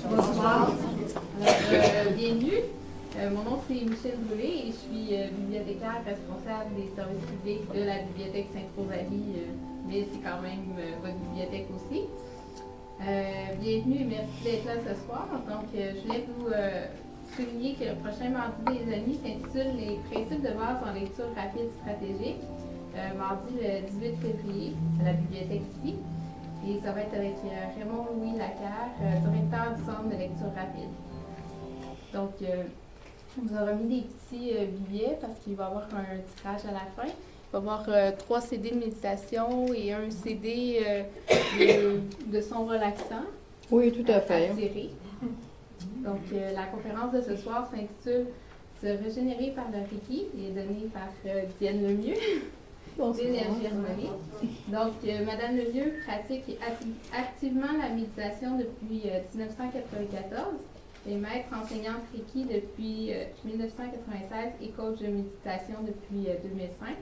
Bonsoir. Bienvenue. Mon nom c'est Michel Brûlé et je suis bibliothécaire responsable des services publics de la bibliothèque Sainte-Rosalie, mais c'est quand même votre bibliothèque aussi. Bienvenue et merci d'être là ce soir. Donc, je voulais vous souligner que le prochain mardi des amis s'intitule Les principes de base en lecture rapide stratégique, mardi le 18 février à la bibliothèque ici. Et ça va être avec Raymond Louis Lacarre, directeur du centre de lecture rapide. Donc, on vous aura mis des petits billets parce qu'il va y avoir un tirage à la fin. Il va y avoir 3 CD de méditation et un CD de son relaxant. Oui, tout à fait. À tirer. Donc, la conférence de ce soir s'intitule Se régénérer par le Reiki et est donnée par Diane Lemieux. L'énergie harmonique. Donc, Madame Lemieux pratique activement la méditation depuis 1994. Elle est maître enseignante Reiki depuis 1996 et coach de méditation depuis 2005.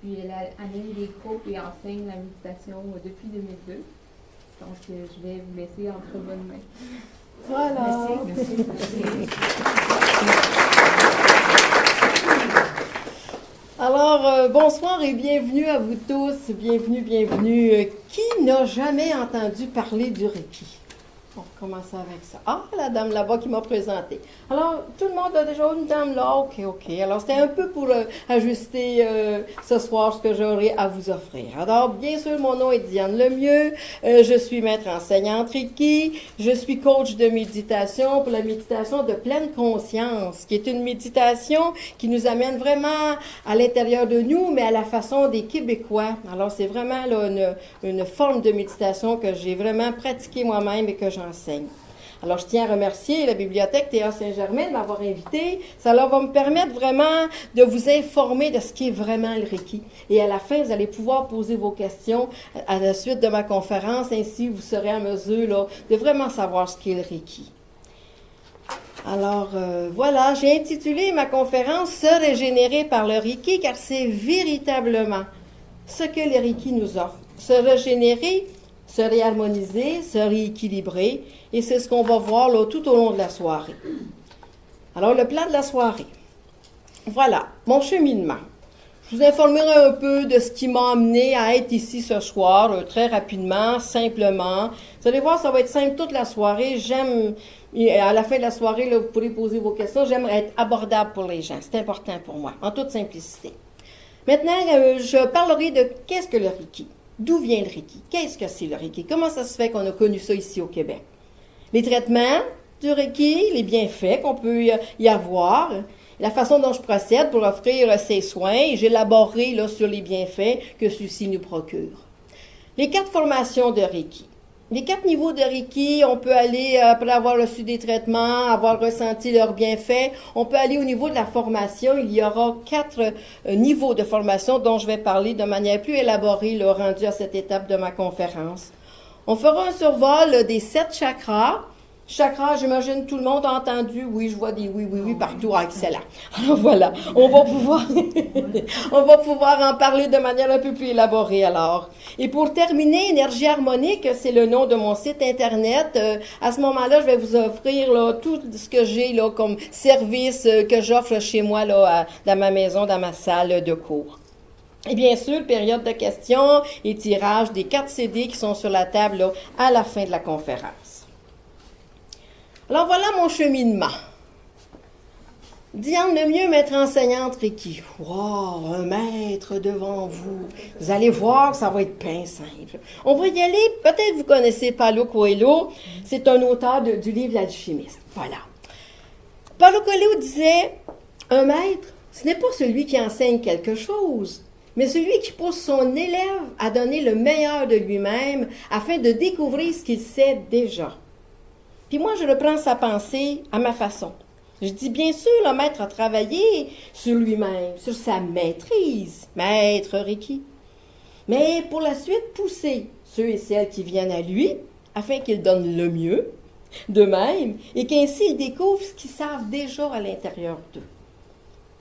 Puis, elle anime des groupes et enseigne la méditation depuis 2002. Donc, je vais vous laisser entre bonnes mains. Voilà. Merci. Alors, bonsoir et bienvenue à vous tous. Bienvenue. Qui n'a jamais entendu parler du Reiki? On va commencer avec ça. Ah, la dame là-bas qui m'a présenté. Alors, tout le monde a déjà une dame là. OK. Alors, c'était un peu pour ajuster ce soir ce que j'aurai à vous offrir. Alors, bien sûr, mon nom est Diane Lemieux. Je suis maître enseignante Reiki. Je suis coach de méditation pour la méditation de pleine conscience, qui est une méditation qui nous amène vraiment à l'intérieur de nous, mais à la façon des Québécois. Alors, c'est vraiment là, une forme de méditation que j'ai vraiment pratiquée moi-même et que j'enseigne. Alors, je tiens à remercier la bibliothèque Théa Saint-Germain de m'avoir invité. Ça leur va me permettre vraiment de vous informer de ce qu'est vraiment le Reiki. Et à la fin, vous allez pouvoir poser vos questions à la suite de ma conférence. Ainsi, vous serez en mesure là, de vraiment savoir ce qu'est le Reiki. Alors, voilà, j'ai intitulé ma conférence « Se régénérer par le Reiki » car c'est véritablement ce que le Reiki nous offre. Se régénérer, se réharmoniser, se rééquilibrer, et c'est ce qu'on va voir là, tout au long de la soirée. Alors, le plan de la soirée. Voilà, mon cheminement. Je vous informerai un peu de ce qui m'a amené à être ici ce soir, très rapidement, simplement. Vous allez voir, ça va être simple toute la soirée. À la fin de la soirée, là, vous pourrez poser vos questions. J'aimerais être abordable pour les gens. C'est important pour moi, en toute simplicité. Maintenant, je parlerai de qu'est-ce que le Reiki. D'où vient le Reiki? Qu'est-ce que c'est le Reiki? Comment ça se fait qu'on a connu ça ici au Québec? Les traitements du Reiki, les bienfaits qu'on peut y avoir, la façon dont je procède pour offrir ces soins, et j'élaborerai là, sur les bienfaits que ceux-ci nous procurent. Les 4 formations de Reiki. Les 4 niveaux de Reiki, on peut aller, après avoir reçu des traitements, avoir ressenti leurs bienfaits, on peut aller au niveau de la formation. Il y aura 4 niveaux de formation dont je vais parler de manière plus élaborée, là, rendue à cette étape de ma conférence. On fera un survol des 7 chakras. Chakras, j'imagine tout le monde a entendu. Oui, je vois des oui partout. Ah, excellent. Alors voilà, on va pouvoir en parler de manière un peu plus élaborée alors. Et pour terminer, Énergie harmonique, c'est le nom de mon site internet. À ce moment-là, je vais vous offrir là, tout ce que j'ai là comme service que j'offre chez moi là, dans ma maison, dans ma salle de cours. Et bien sûr, période de questions et tirage des 4 CD qui sont sur la table là, à la fin de la conférence. Alors voilà mon cheminement. Diane Lemieux, maître enseignante Reiki. Wow, un maître devant vous. Vous allez voir que ça va être bien simple. On va y aller, peut-être vous connaissez Paulo Coelho, c'est un auteur du livre L'Alchimiste. Voilà. Paulo Coelho disait, un maître, ce n'est pas celui qui enseigne quelque chose, mais celui qui pousse son élève à donner le meilleur de lui-même afin de découvrir ce qu'il sait déjà. Puis moi, je reprends sa pensée à ma façon. Je dis bien sûr, le maître a travaillé sur lui-même, sur sa maîtrise, maître Reiki. Mais pour la suite, pousser ceux et celles qui viennent à lui afin qu'ils donnent le mieux d'eux-mêmes et qu'ainsi ils découvrent ce qu'ils savent déjà à l'intérieur d'eux.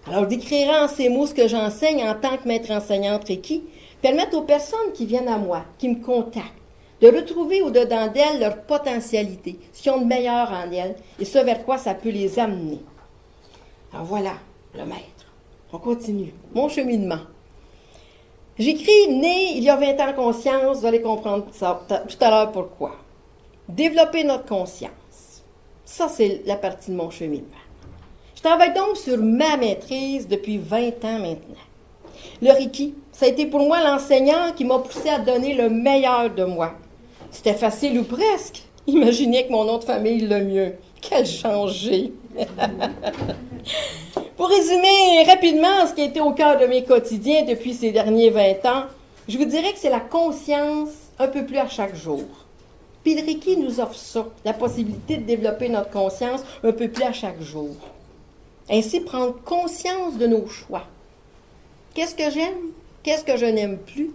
Alors, d'écrire en ces mots ce que j'enseigne en tant que maître enseignante Reiki permettent aux personnes qui viennent à moi, qui me contactent, de retrouver au-dedans d'elles leur potentialité, ce qu'ils ont de meilleur en elles et ce vers quoi ça peut les amener. Alors voilà, le maître. On continue. Mon cheminement. J'écris né il y a 20 ans conscience, vous allez comprendre ça tout à l'heure pourquoi. Développer notre conscience. Ça, c'est la partie de mon cheminement. Je travaille donc sur ma maîtrise depuis 20 ans maintenant. Le Reiki, ça a été pour moi l'enseignant qui m'a poussé à donner le meilleur de moi. C'était facile ou presque. Imaginez que mon nom de famille le mieux. Quel changé! Pour résumer rapidement ce qui a été au cœur de mes quotidiens depuis ces derniers 20 ans, je vous dirais que c'est la conscience un peu plus à chaque jour. Puis le Reiki nous offre ça, la possibilité de développer notre conscience un peu plus à chaque jour. Ainsi, prendre conscience de nos choix. Qu'est-ce que j'aime? Qu'est-ce que je n'aime plus?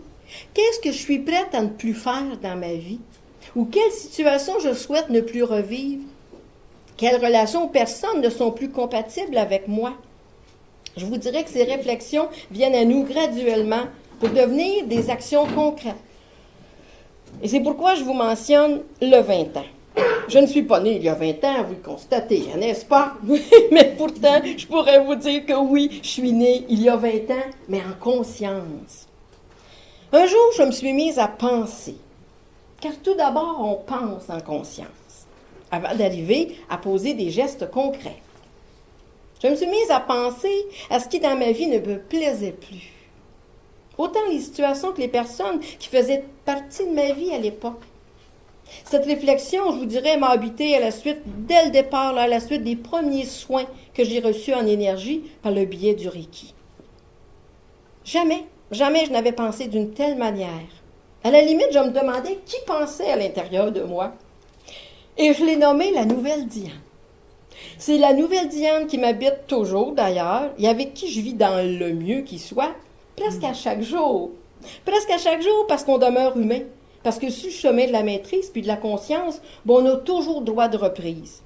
Qu'est-ce que je suis prête à ne plus faire dans ma vie? Ou quelle situation je souhaite ne plus revivre? Quelles relations ou personnes ne sont plus compatibles avec moi? Je vous dirais que ces réflexions viennent à nous graduellement pour devenir des actions concrètes. Et c'est pourquoi je vous mentionne le 20 ans. Je ne suis pas née il y a 20 ans, vous le constatez, n'est-ce pas? Mais pourtant, je pourrais vous dire que oui, je suis née il y a 20 ans, mais en conscience. Un jour, je me suis mise à penser. Car tout d'abord, on pense en conscience, avant d'arriver à poser des gestes concrets. Je me suis mise à penser à ce qui dans ma vie ne me plaisait plus. Autant les situations que les personnes qui faisaient partie de ma vie à l'époque. Cette réflexion, je vous dirais, m'a habité à la suite, dès le départ, à la suite des premiers soins que j'ai reçus en énergie par le biais du Reiki. Jamais je n'avais pensé d'une telle manière. À la limite, je me demandais qui pensait à l'intérieur de moi. Et je l'ai nommée la nouvelle Diane. C'est la nouvelle Diane qui m'habite toujours, d'ailleurs, et avec qui je vis dans le mieux qui soit, presque à chaque jour. Presque à chaque jour parce qu'on demeure humain. Parce que sur le chemin de la maîtrise puis de la conscience, on a toujours droit de reprise.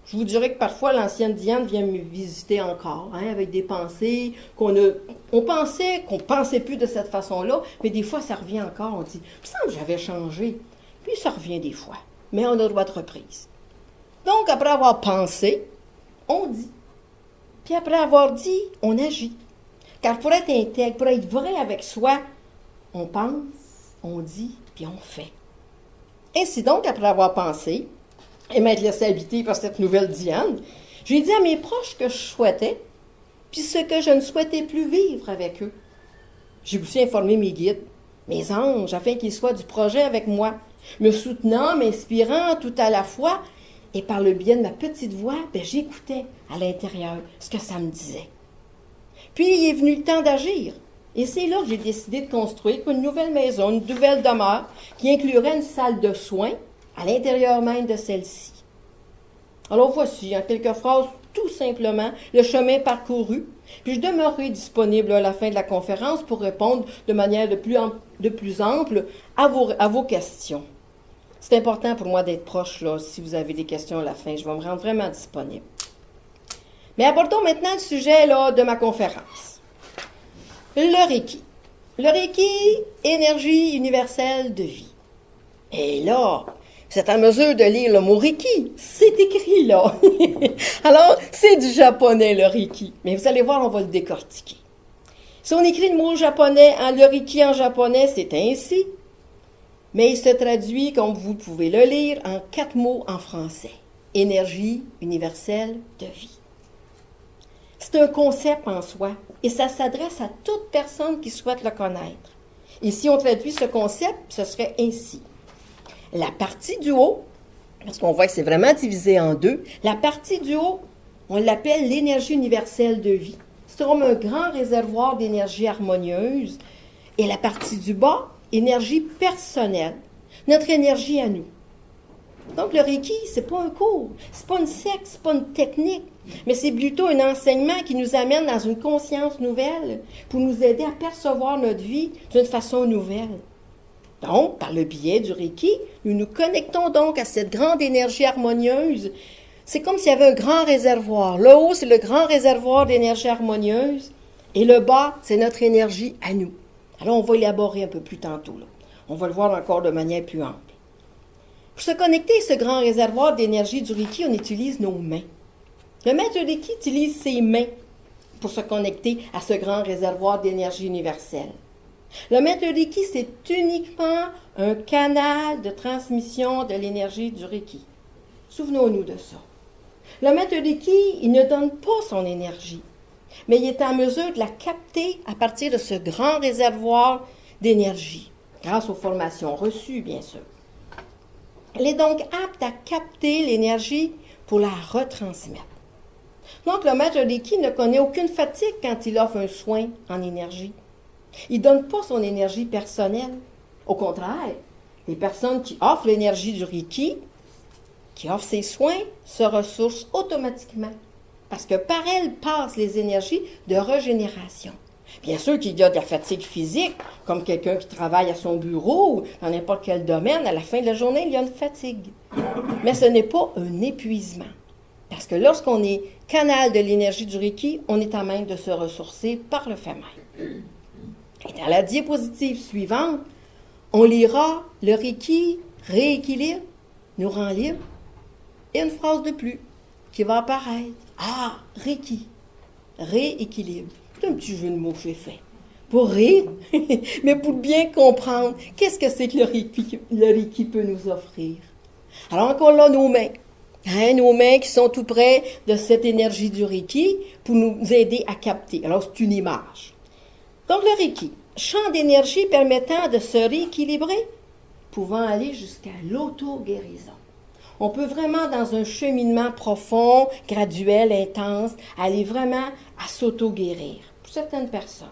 Je vous dirais que parfois, l'ancienne Diane vient me visiter encore, avec des pensées on pensait plus de cette façon-là, mais des fois, ça revient encore. On dit, il me semble que j'avais changé. Puis ça revient des fois. Mais on a droit de reprise. Donc, après avoir pensé, on dit. Puis après avoir dit, on agit. Car pour être intègre, pour être vrai avec soi, on pense, on dit, puis on fait. Ainsi donc, après avoir pensé, et m'être laissé habiter par cette nouvelle Diane, j'ai dit à mes proches que je souhaitais, puis ce que je ne souhaitais plus vivre avec eux. J'ai aussi informé mes guides, mes anges, afin qu'ils soient du projet avec moi, me soutenant, m'inspirant tout à la fois, et par le biais de ma petite voix, j'écoutais à l'intérieur ce que ça me disait. Puis il est venu le temps d'agir. Et c'est là que j'ai décidé de construire une nouvelle maison, une nouvelle demeure, qui inclurait une salle de soins à l'intérieur même de celle-ci. Alors voici, en quelques phrases, tout simplement, le chemin parcouru, puis je demeurerai disponible à la fin de la conférence pour répondre de manière de plus ample à vos questions. C'est important pour moi d'être proche, là, si vous avez des questions à la fin. Je vais me rendre vraiment disponible. Mais abordons maintenant le sujet là, de ma conférence. Le Reiki. Le Reiki, énergie universelle de vie. Et là, vous êtes en mesure de lire le mot Reiki. C'est écrit là. Alors, c'est du japonais, le Reiki. Mais vous allez voir, on va le décortiquer. Si on écrit le mot japonais, le Reiki en japonais, c'est ainsi. Mais il se traduit, comme vous pouvez le lire, en 4 mots en français. énergie universelle de vie. C'est un concept en soi et ça s'adresse à toute personne qui souhaite le connaître. Et si on traduit ce concept, ce serait ainsi. La partie du haut, parce qu'on voit que c'est vraiment divisé en deux, la partie du haut, on l'appelle l'énergie universelle de vie. C'est comme un grand réservoir d'énergie harmonieuse. Et la partie du bas, énergie personnelle, notre énergie à nous. Donc le Reiki, c'est pas un cours, c'est pas une secte, c'est pas une technique, mais c'est plutôt un enseignement qui nous amène dans une conscience nouvelle pour nous aider à percevoir notre vie d'une façon nouvelle. Donc, par le biais du Reiki, nous nous connectons donc à cette grande énergie harmonieuse. C'est comme s'il y avait un grand réservoir. Le haut, c'est le grand réservoir d'énergie harmonieuse et le bas, c'est notre énergie à nous. Alors, on va élaborer un peu plus tantôt, là. On va le voir encore de manière plus ample. Pour se connecter à ce grand réservoir d'énergie du Reiki, on utilise nos mains. Le maître Reiki utilise ses mains pour se connecter à ce grand réservoir d'énergie universelle. Le maître Reiki, c'est uniquement un canal de transmission de l'énergie du Reiki. Souvenons-nous de ça. Le maître Reiki, il ne donne pas son énergie, mais il est en mesure de la capter à partir de ce grand réservoir d'énergie, grâce aux formations reçues, bien sûr. Elle est donc apte à capter l'énergie pour la retransmettre. Donc, le maître Reiki ne connaît aucune fatigue quand il offre un soin en énergie. Il ne donne pas son énergie personnelle. Au contraire, les personnes qui offrent l'énergie du Reiki, qui offrent ses soins, se ressourcent automatiquement. Parce que par elles passent les énergies de régénération. Bien sûr qu'il y a de la fatigue physique, comme quelqu'un qui travaille à son bureau, ou dans n'importe quel domaine, à la fin de la journée, il y a une fatigue. Mais ce n'est pas un épuisement. Parce que lorsqu'on est canal de l'énergie du Reiki, on est à même de se ressourcer par le fait même. Et dans la diapositive suivante, on lira « Le Reiki rééquilibre, nous rend libre » et une phrase de plus qui va apparaître. Ah, Reiki, rééquilibre. C'est un petit jeu de mots que j'ai fait. Pour rire, mais pour bien comprendre qu'est-ce que c'est que le Reiki peut nous offrir. Alors encore là, nos mains. Nos mains qui sont tout près de cette énergie du Reiki pour nous aider à capter. Alors c'est une image. Donc le Reiki, champ d'énergie permettant de se rééquilibrer, pouvant aller jusqu'à l'auto-guérison. On peut vraiment, dans un cheminement profond, graduel, intense, aller vraiment à s'auto-guérir pour certaines personnes.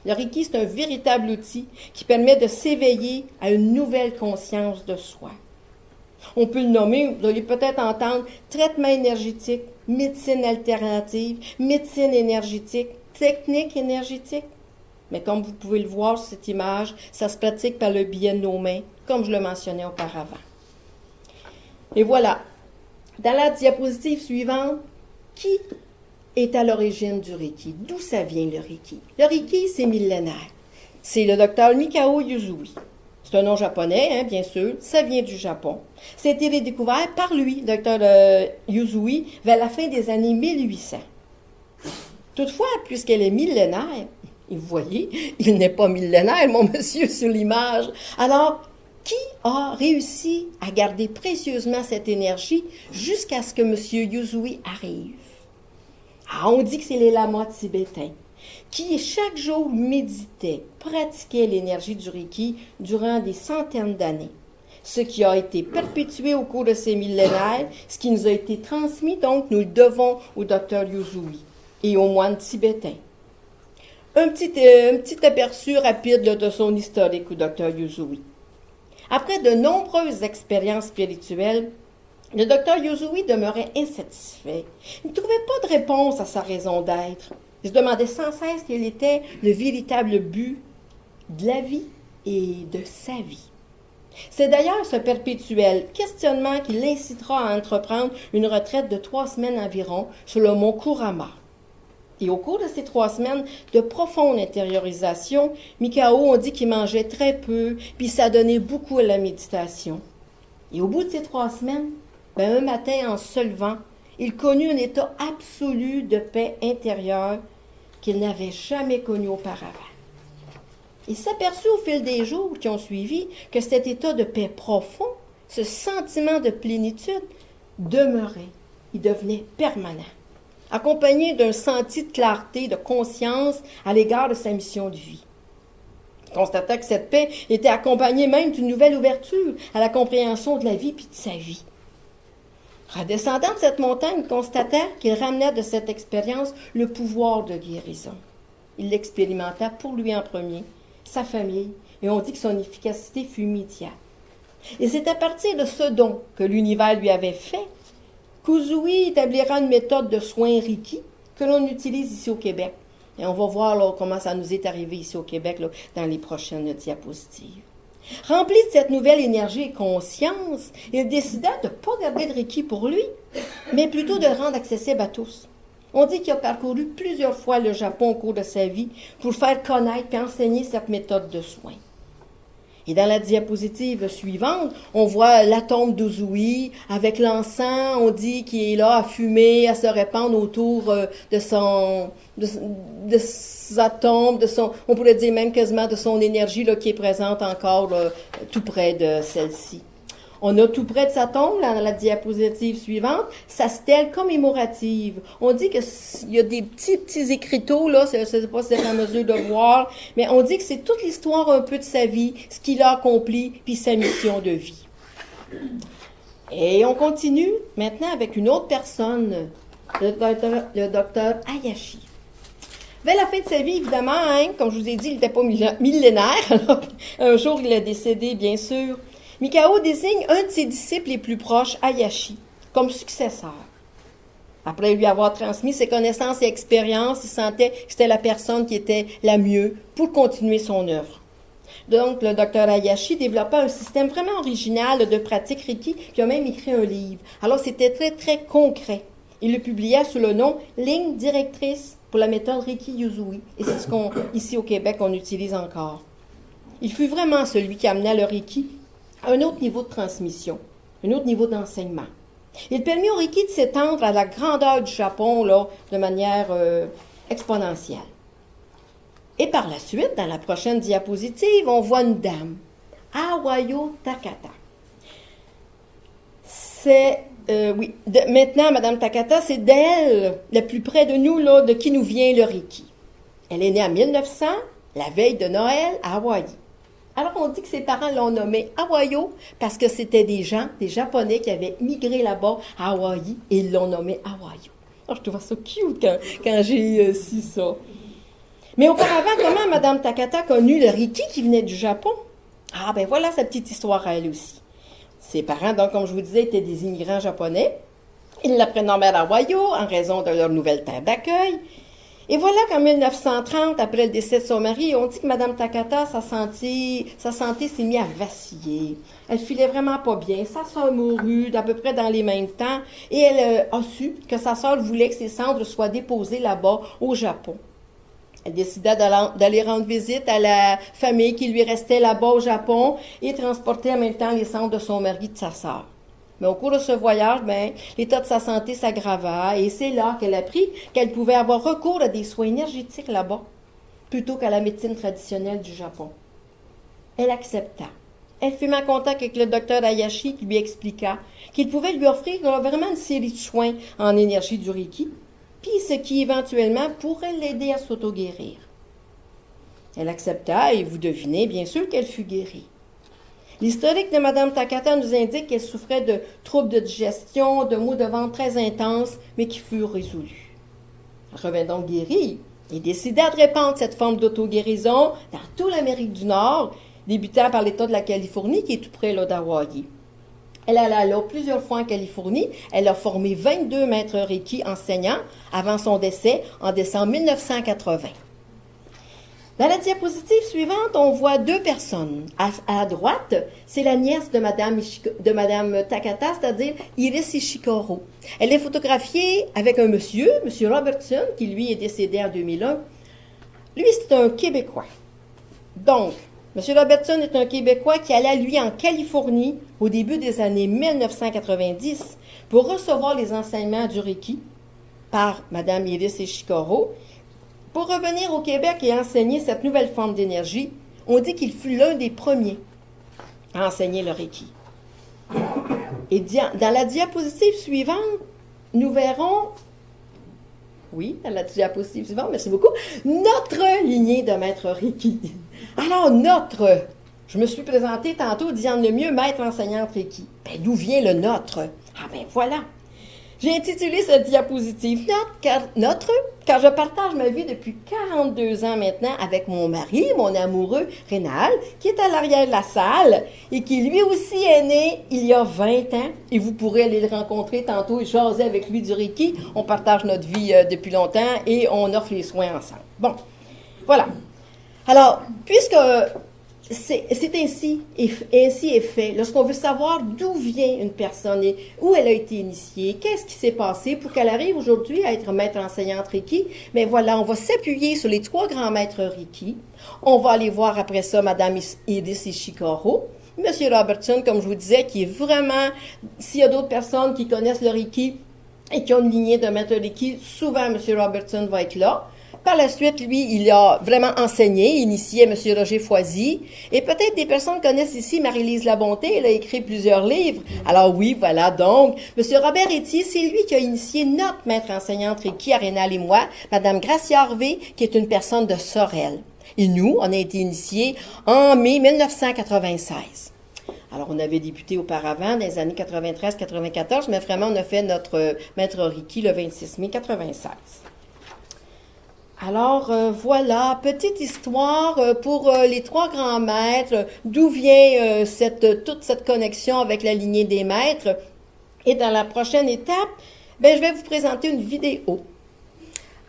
Le Reiki, c'est un véritable outil qui permet de s'éveiller à une nouvelle conscience de soi. On peut le nommer, vous allez peut-être entendre, traitement énergétique, médecine alternative, médecine énergétique, technique énergétique. Mais comme vous pouvez le voir sur cette image, ça se pratique par le biais de nos mains, comme je le mentionnais auparavant. Et voilà, dans la diapositive suivante, qui est à l'origine du Reiki? D'où ça vient le Reiki? Le Reiki, c'est millénaire. C'est le docteur Mikao Usui. C'est un nom japonais, bien sûr. Ça vient du Japon. C'était redécouvert par lui, docteur Usui, vers la fin des années 1800. Toutefois, puisqu'elle est millénaire, et vous voyez, il n'est pas millénaire, mon monsieur, sur l'image. Alors, qui a réussi à garder précieusement cette énergie jusqu'à ce que M. Usui arrive? On dit que c'est les lamas tibétains qui, chaque jour, méditaient, pratiquaient l'énergie du Reiki durant des centaines d'années. Ce qui a été perpétué au cours de ces millénaires, ce qui nous a été transmis, donc, nous le devons au docteur Usui et aux moines tibétains. Un petit aperçu rapide de son historique au docteur Usui. Après de nombreuses expériences spirituelles, le docteur Usui demeurait insatisfait. Il ne trouvait pas de réponse à sa raison d'être. Il se demandait sans cesse quel était le véritable but de la vie et de sa vie. C'est d'ailleurs ce perpétuel questionnement qui l'incitera à entreprendre une retraite de 3 semaines environ sur le mont Kurama. Et au cours de ces 3 semaines de profonde intériorisation, Mikao, on dit qu'il mangeait très peu, puis ça donnait beaucoup à la méditation. Et au bout de ces 3 semaines, un matin, en se levant, il connut un état absolu de paix intérieure qu'il n'avait jamais connu auparavant. Il s'aperçut au fil des jours qui ont suivi que cet état de paix profond ce sentiment de plénitude demeurait, il devenait permanent, accompagné d'un senti de clarté, de conscience à l'égard de sa mission de vie. Il constata que cette paix était accompagnée même d'une nouvelle ouverture à la compréhension de la vie puis de sa vie. Redescendant de cette montagne, il constata qu'il ramenait de cette expérience le pouvoir de guérison. Il l'expérimenta pour lui en premier, sa famille, et on dit que son efficacité fut immédiate. Et c'est à partir de ce don que l'univers lui avait fait qu'Uzui établira une méthode de soins Reiki que l'on utilise ici au Québec. Et on va voir là, comment ça nous est arrivé ici au Québec là, dans les prochaines diapositives. Rempli de cette nouvelle énergie et conscience, il décida de ne pas garder de Reiki pour lui, mais plutôt de le rendre accessible à tous. On dit qu'il a parcouru plusieurs fois le Japon au cours de sa vie pour faire connaître et enseigner cette méthode de soins. Et dans la diapositive suivante, on voit la tombe d'Uzui avec l'encens, on dit qu'il est là à fumer, à se répandre autour de sa tombe, on pourrait dire même quasiment de son énergie là, qui est présente encore là, tout près de celle-ci. On a tout près de sa tombe, là, dans la diapositive suivante, sa stèle commémorative. On dit qu'il y a des petits écriteaux, là, je ne sais pas si vous êtes en mesure de voir, mais on dit que c'est toute l'histoire un peu de sa vie, ce qu'il a accompli, puis sa mission de vie. Et on continue maintenant avec une autre personne, le docteur Hayashi. Vers la fin de sa vie, évidemment, hein, comme je vous ai dit, il n'était pas millénaire. Alors, un jour, il est décédé, bien sûr. Mikao désigne un de ses disciples les plus proches, Hayashi, comme successeur. Après lui avoir transmis ses connaissances et expériences, il sentait que c'était la personne qui était la mieux pour continuer son œuvre. Donc, le docteur Hayashi développa un système vraiment original de pratique Reiki, puis a même écrit un livre. Alors, c'était très, très concret. Il le publia sous le nom « Ligne directrice pour la méthode Reiki Uzui ». Et c'est ce ici au Québec, on utilise encore. Il fut vraiment celui qui amena le Reiki à un autre niveau de transmission, un autre niveau d'enseignement. Il permit au Reiki de s'étendre à la grandeur du Japon là, de manière exponentielle. Et par la suite, dans la prochaine diapositive, on voit une dame, Awayo Takata. Maintenant, Madame Takata, c'est d'elle, le plus près de nous, là, de qui nous vient le Reiki. Elle est née en 1900, la veille de Noël, à Hawaï. Alors, on dit que ses parents l'ont nommé Awayo parce que c'était des Japonais qui avaient migré là-bas à Hawaï et ils l'ont nommé Awayo. Alors, je trouve ça cute quand j'ai su ça. Mais auparavant, comment Mme Takata a connu le Reiki qui venait du Japon? Ah, ben voilà sa petite histoire à elle aussi. Ses parents, donc, comme je vous disais, étaient des immigrants japonais. Ils la prénommaient Awayo en raison de leur nouvelle terre d'accueil. Et voilà qu'en 1930, après le décès de son mari, on dit que Mme Takata, sa santé s'est mise à vaciller. Elle filait vraiment pas bien. Sa sœur mourut d'à peu près dans les mêmes temps et elle a su que sa sœur voulait que ses cendres soient déposées là-bas au Japon. Elle décida d'aller rendre visite à la famille qui lui restait là-bas au Japon et transporter en même temps les cendres de son mari et de sa sœur. Mais au cours de ce voyage, l'état de sa santé s'aggrava et c'est là qu'elle apprit qu'elle pouvait avoir recours à des soins énergétiques là-bas, plutôt qu'à la médecine traditionnelle du Japon. Elle accepta. Elle fut en contact avec le docteur Hayashi qui lui expliqua qu'il pouvait lui offrir vraiment une série de soins en énergie du Reiki, puis ce qui éventuellement pourrait l'aider à s'auto-guérir. Elle accepta et vous devinez bien sûr qu'elle fut guérie. L'historique de Mme Takata nous indique qu'elle souffrait de troubles de digestion, de maux de ventre très intenses, mais qui furent résolus. Elle revint donc guérie et décida de répandre cette forme d'auto-guérison dans toute l'Amérique du Nord, débutant par l'État de la Californie, qui est tout près d'Hawaï. Elle alla là plusieurs fois en Californie. Elle a formé 22 maîtres Reiki enseignants avant son décès en décembre 1980. Dans la diapositive suivante, on voit deux personnes. À droite, c'est la nièce de Madame Takata, c'est-à-dire Iris Ishikoro. Elle est photographiée avec un monsieur Robertson, qui lui est décédé en 2001. Lui, c'est un Québécois. Donc, M. Robertson est un Québécois qui allait, lui, en Californie au début des années 1990 pour recevoir les enseignements du Reiki par Mme Iris Ishikoro. Pour revenir au Québec et enseigner cette nouvelle forme d'énergie, on dit qu'il fut l'un des premiers à enseigner le Reiki. Et dans la diapositive suivante, nous verrons, oui, dans la diapositive suivante, merci beaucoup, notre lignée de maître Reiki. Alors, je me suis présentée tantôt, Diane Lemieux, maître enseignante Reiki. Ben, d'où vient le notre? Ah ben voilà. J'ai intitulé cette diapositive car je partage ma vie depuis 42 ans maintenant avec mon mari, mon amoureux Rénal, qui est à l'arrière de la salle et qui lui aussi est né il y a 20 ans. Et vous pourrez aller le rencontrer tantôt et jaser avec lui du Reiki. On partage notre vie depuis longtemps et on offre les soins ensemble. Bon, voilà. Alors, puisque c'est ainsi est fait. Lorsqu'on veut savoir d'où vient une personne et où elle a été initiée, qu'est-ce qui s'est passé pour qu'elle arrive aujourd'hui à être maître enseignante Reiki, mais voilà, on va s'appuyer sur les 3 grands maîtres Reiki. On va aller voir après ça Madame Edith Ishikawa, Monsieur Robertson, comme je vous disais, qui est vraiment, s'il y a d'autres personnes qui connaissent le Reiki et qui ont une lignée de maître Reiki, souvent Monsieur Robertson va être là. Par la suite, lui, il a vraiment enseigné, initié M. Roger Foisy. Et peut-être des personnes connaissent ici Marie-Lise Labonté. Elle a écrit plusieurs livres. Alors oui, voilà donc. M. Robert Etier, c'est lui qui a initié notre maître enseignante Reiki à Rénal et moi, Mme Gracia Harvey, qui est une personne de Sorel. Et nous, on a été initiés en mai 1996. Alors, on avait débuté auparavant, dans les années 93-94, mais vraiment, on a fait notre maître Reiki le 26 mai 96. Alors, voilà, petite histoire pour les 3 grands maîtres, d'où vient toute cette connexion avec la lignée des maîtres. Et dans la prochaine étape, je vais vous présenter une vidéo.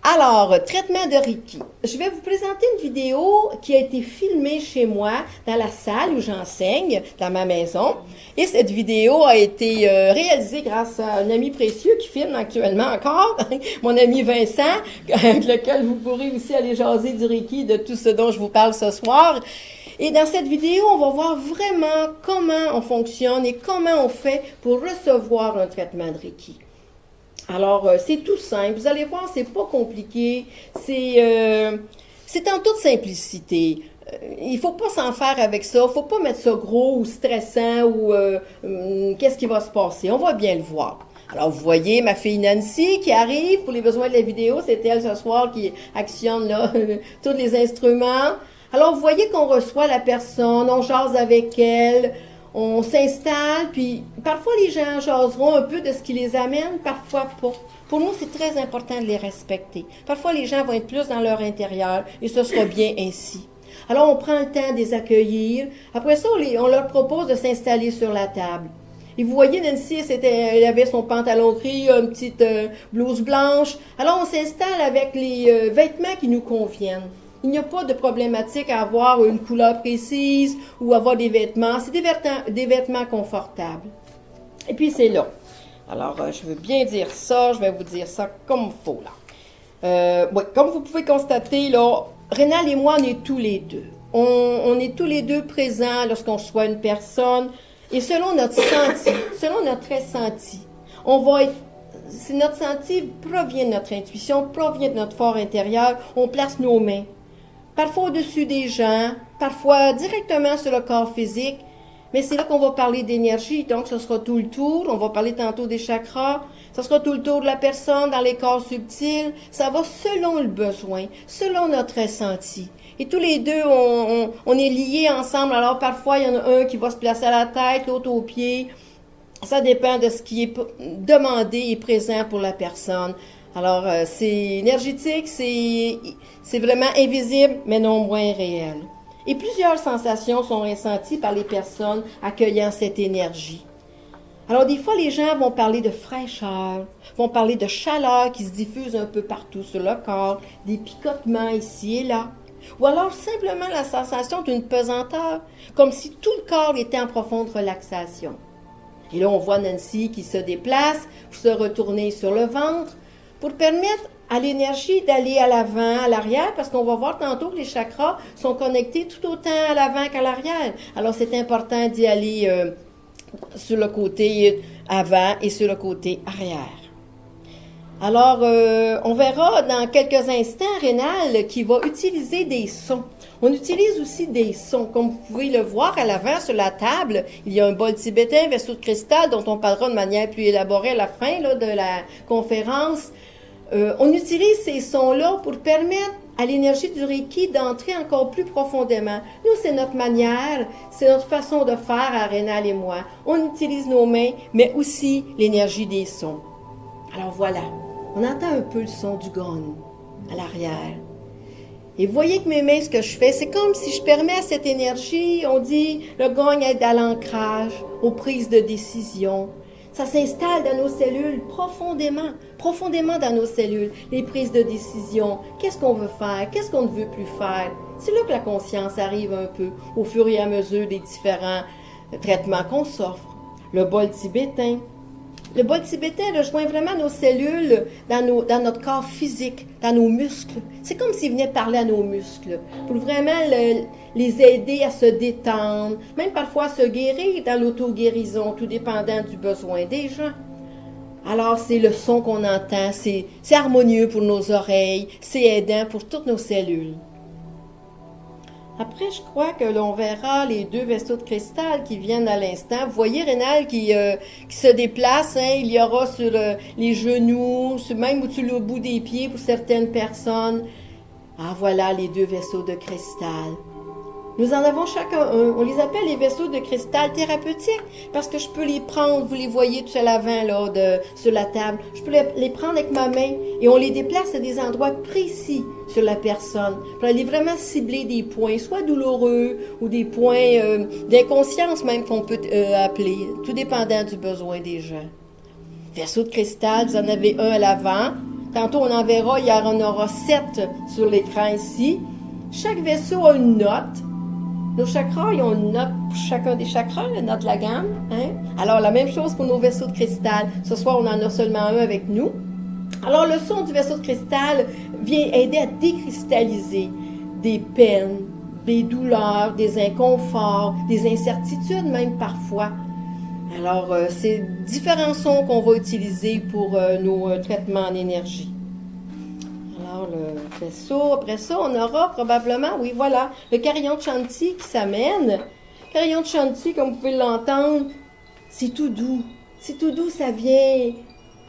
Alors, traitement de Reiki. Je vais vous présenter une vidéo qui a été filmée chez moi, dans la salle où j'enseigne, dans ma maison. Et cette vidéo a été réalisée grâce à un ami précieux qui filme actuellement encore, mon ami Vincent, avec lequel vous pourrez aussi aller jaser du Reiki, de tout ce dont je vous parle ce soir. Et dans cette vidéo, on va voir vraiment comment on fonctionne et comment on fait pour recevoir un traitement de Reiki. Alors, c'est tout simple. Vous allez voir, c'est pas compliqué. C'est en toute simplicité. Il faut pas s'en faire avec ça. Faut pas mettre ça gros ou stressant ou qu'est-ce qui va se passer. On va bien le voir. Alors, vous voyez ma fille Nancy qui arrive pour les besoins de la vidéo. C'est elle ce soir qui actionne là, tous les instruments. Alors, vous voyez qu'on reçoit la personne, on jase avec elle. On s'installe, puis parfois les gens jaseront un peu de ce qui les amène, parfois pas. Pour nous, c'est très important de les respecter. Parfois, les gens vont être plus dans leur intérieur, et ce sera bien ainsi. Alors, on prend le temps de les accueillir. Après ça, on leur propose de s'installer sur la table. Et vous voyez, Nancy, elle avait son pantalon gris, une petite blouse blanche. Alors, on s'installe avec les vêtements qui nous conviennent. Il n'y a pas de problématique à avoir une couleur précise ou avoir des vêtements. C'est des vêtements confortables. Et puis, c'est là. Alors, je veux bien dire ça. Je vais vous dire ça comme il faut, là. Oui, comme vous pouvez constater, là, Rénal et moi, on est tous les deux. On est tous les deux présents lorsqu'on reçoit une personne. Et selon notre senti, selon notre ressenti, si notre senti provient de notre intuition, provient de notre fort intérieur, on place nos mains. Parfois au-dessus des gens, parfois directement sur le corps physique, mais c'est là qu'on va parler d'énergie, donc ce sera tout le tour, on va parler tantôt des chakras, ce sera tout le tour de la personne dans les corps subtils, ça va selon le besoin, selon notre ressenti. Et tous les deux, on est liés ensemble, alors parfois il y en a un qui va se placer à la tête, l'autre aux pieds, ça dépend de ce qui est demandé et présent pour la personne. Alors, c'est énergétique, c'est vraiment invisible, mais non moins réel. Et plusieurs sensations sont ressenties par les personnes accueillant cette énergie. Alors, des fois, les gens vont parler de fraîcheur, vont parler de chaleur qui se diffuse un peu partout sur le corps, des picotements ici et là. Ou alors, simplement la sensation d'une pesanteur, comme si tout le corps était en profonde relaxation. Et là, on voit Nancy qui se déplace pour se retourner sur le ventre, pour permettre à l'énergie d'aller à l'avant, à l'arrière, parce qu'on va voir tantôt que les chakras sont connectés tout autant à l'avant qu'à l'arrière. Alors, c'est important d'y aller sur le côté avant et sur le côté arrière. Alors, on verra dans quelques instants Rénal qui va utiliser des sons. On utilise aussi des sons. Comme vous pouvez le voir à l'avant sur la table, il y a un bol tibétain, un vaisseau de cristal dont on parlera de manière plus élaborée à la fin là, de la conférence. On utilise ces sons-là pour permettre à l'énergie du Reiki d'entrer encore plus profondément. Nous, c'est notre manière, c'est notre façon de faire à Rénal et moi. On utilise nos mains, mais aussi l'énergie des sons. Alors voilà, on entend un peu le son du gong à l'arrière. Et vous voyez que mes mains, ce que je fais, c'est comme si je permets à cette énergie, on dit, le gong aide à l'ancrage, aux prises de décision. Ça s'installe dans nos cellules profondément dans nos cellules, les prises de décision. Qu'est-ce qu'on veut faire? Qu'est-ce qu'on ne veut plus faire? C'est là que la conscience arrive un peu, au fur et à mesure des différents traitements qu'on s'offre. Le bol tibétain. Le bol tibétain rejoint vraiment nos cellules dans notre corps physique, dans nos muscles. C'est comme s'il venait parler à nos muscles, pour vraiment les aider à se détendre, même parfois à se guérir dans l'auto-guérison, tout dépendant du besoin des gens. Alors, c'est le son qu'on entend, c'est harmonieux pour nos oreilles, c'est aidant pour toutes nos cellules. Après, je crois que l'on verra les 2 vaisseaux de cristal qui viennent à l'instant. Vous voyez Rénal qui se déplace, hein, il y aura sur les genoux, même sur le bout des pieds pour certaines personnes. Ah, voilà les 2 vaisseaux de cristal. Nous en avons chacun un. On les appelle les vaisseaux de cristal thérapeutiques parce que je peux les prendre, vous les voyez tout à l'avant là, sur la table. Je peux les prendre avec ma main et on les déplace à des endroits précis sur la personne pour aller vraiment cibler des points, soit douloureux ou des points d'inconscience même qu'on peut appeler, tout dépendant du besoin des gens. Vaisseau de cristal, vous en avez un à l'avant. Tantôt on en verra, il y en aura 7 sur l'écran ici. Chaque vaisseau a une note. Nos chakras, ils ont une note pour chacun des chakras, la note de la gamme. Hein? Alors, la même chose pour nos vaisseaux de cristal. Ce soir, on en a seulement un avec nous. Alors, le son du vaisseau de cristal vient aider à décristalliser des peines, des douleurs, des inconforts, des incertitudes même parfois. Alors, c'est différents sons qu'on va utiliser pour nos traitements en énergie. Alors, le vaisseau, après ça, on aura probablement, oui, voilà, le carillon de Chanti qui s'amène. Le carillon de Chanti, comme vous pouvez l'entendre, c'est tout doux. C'est tout doux, ça vient...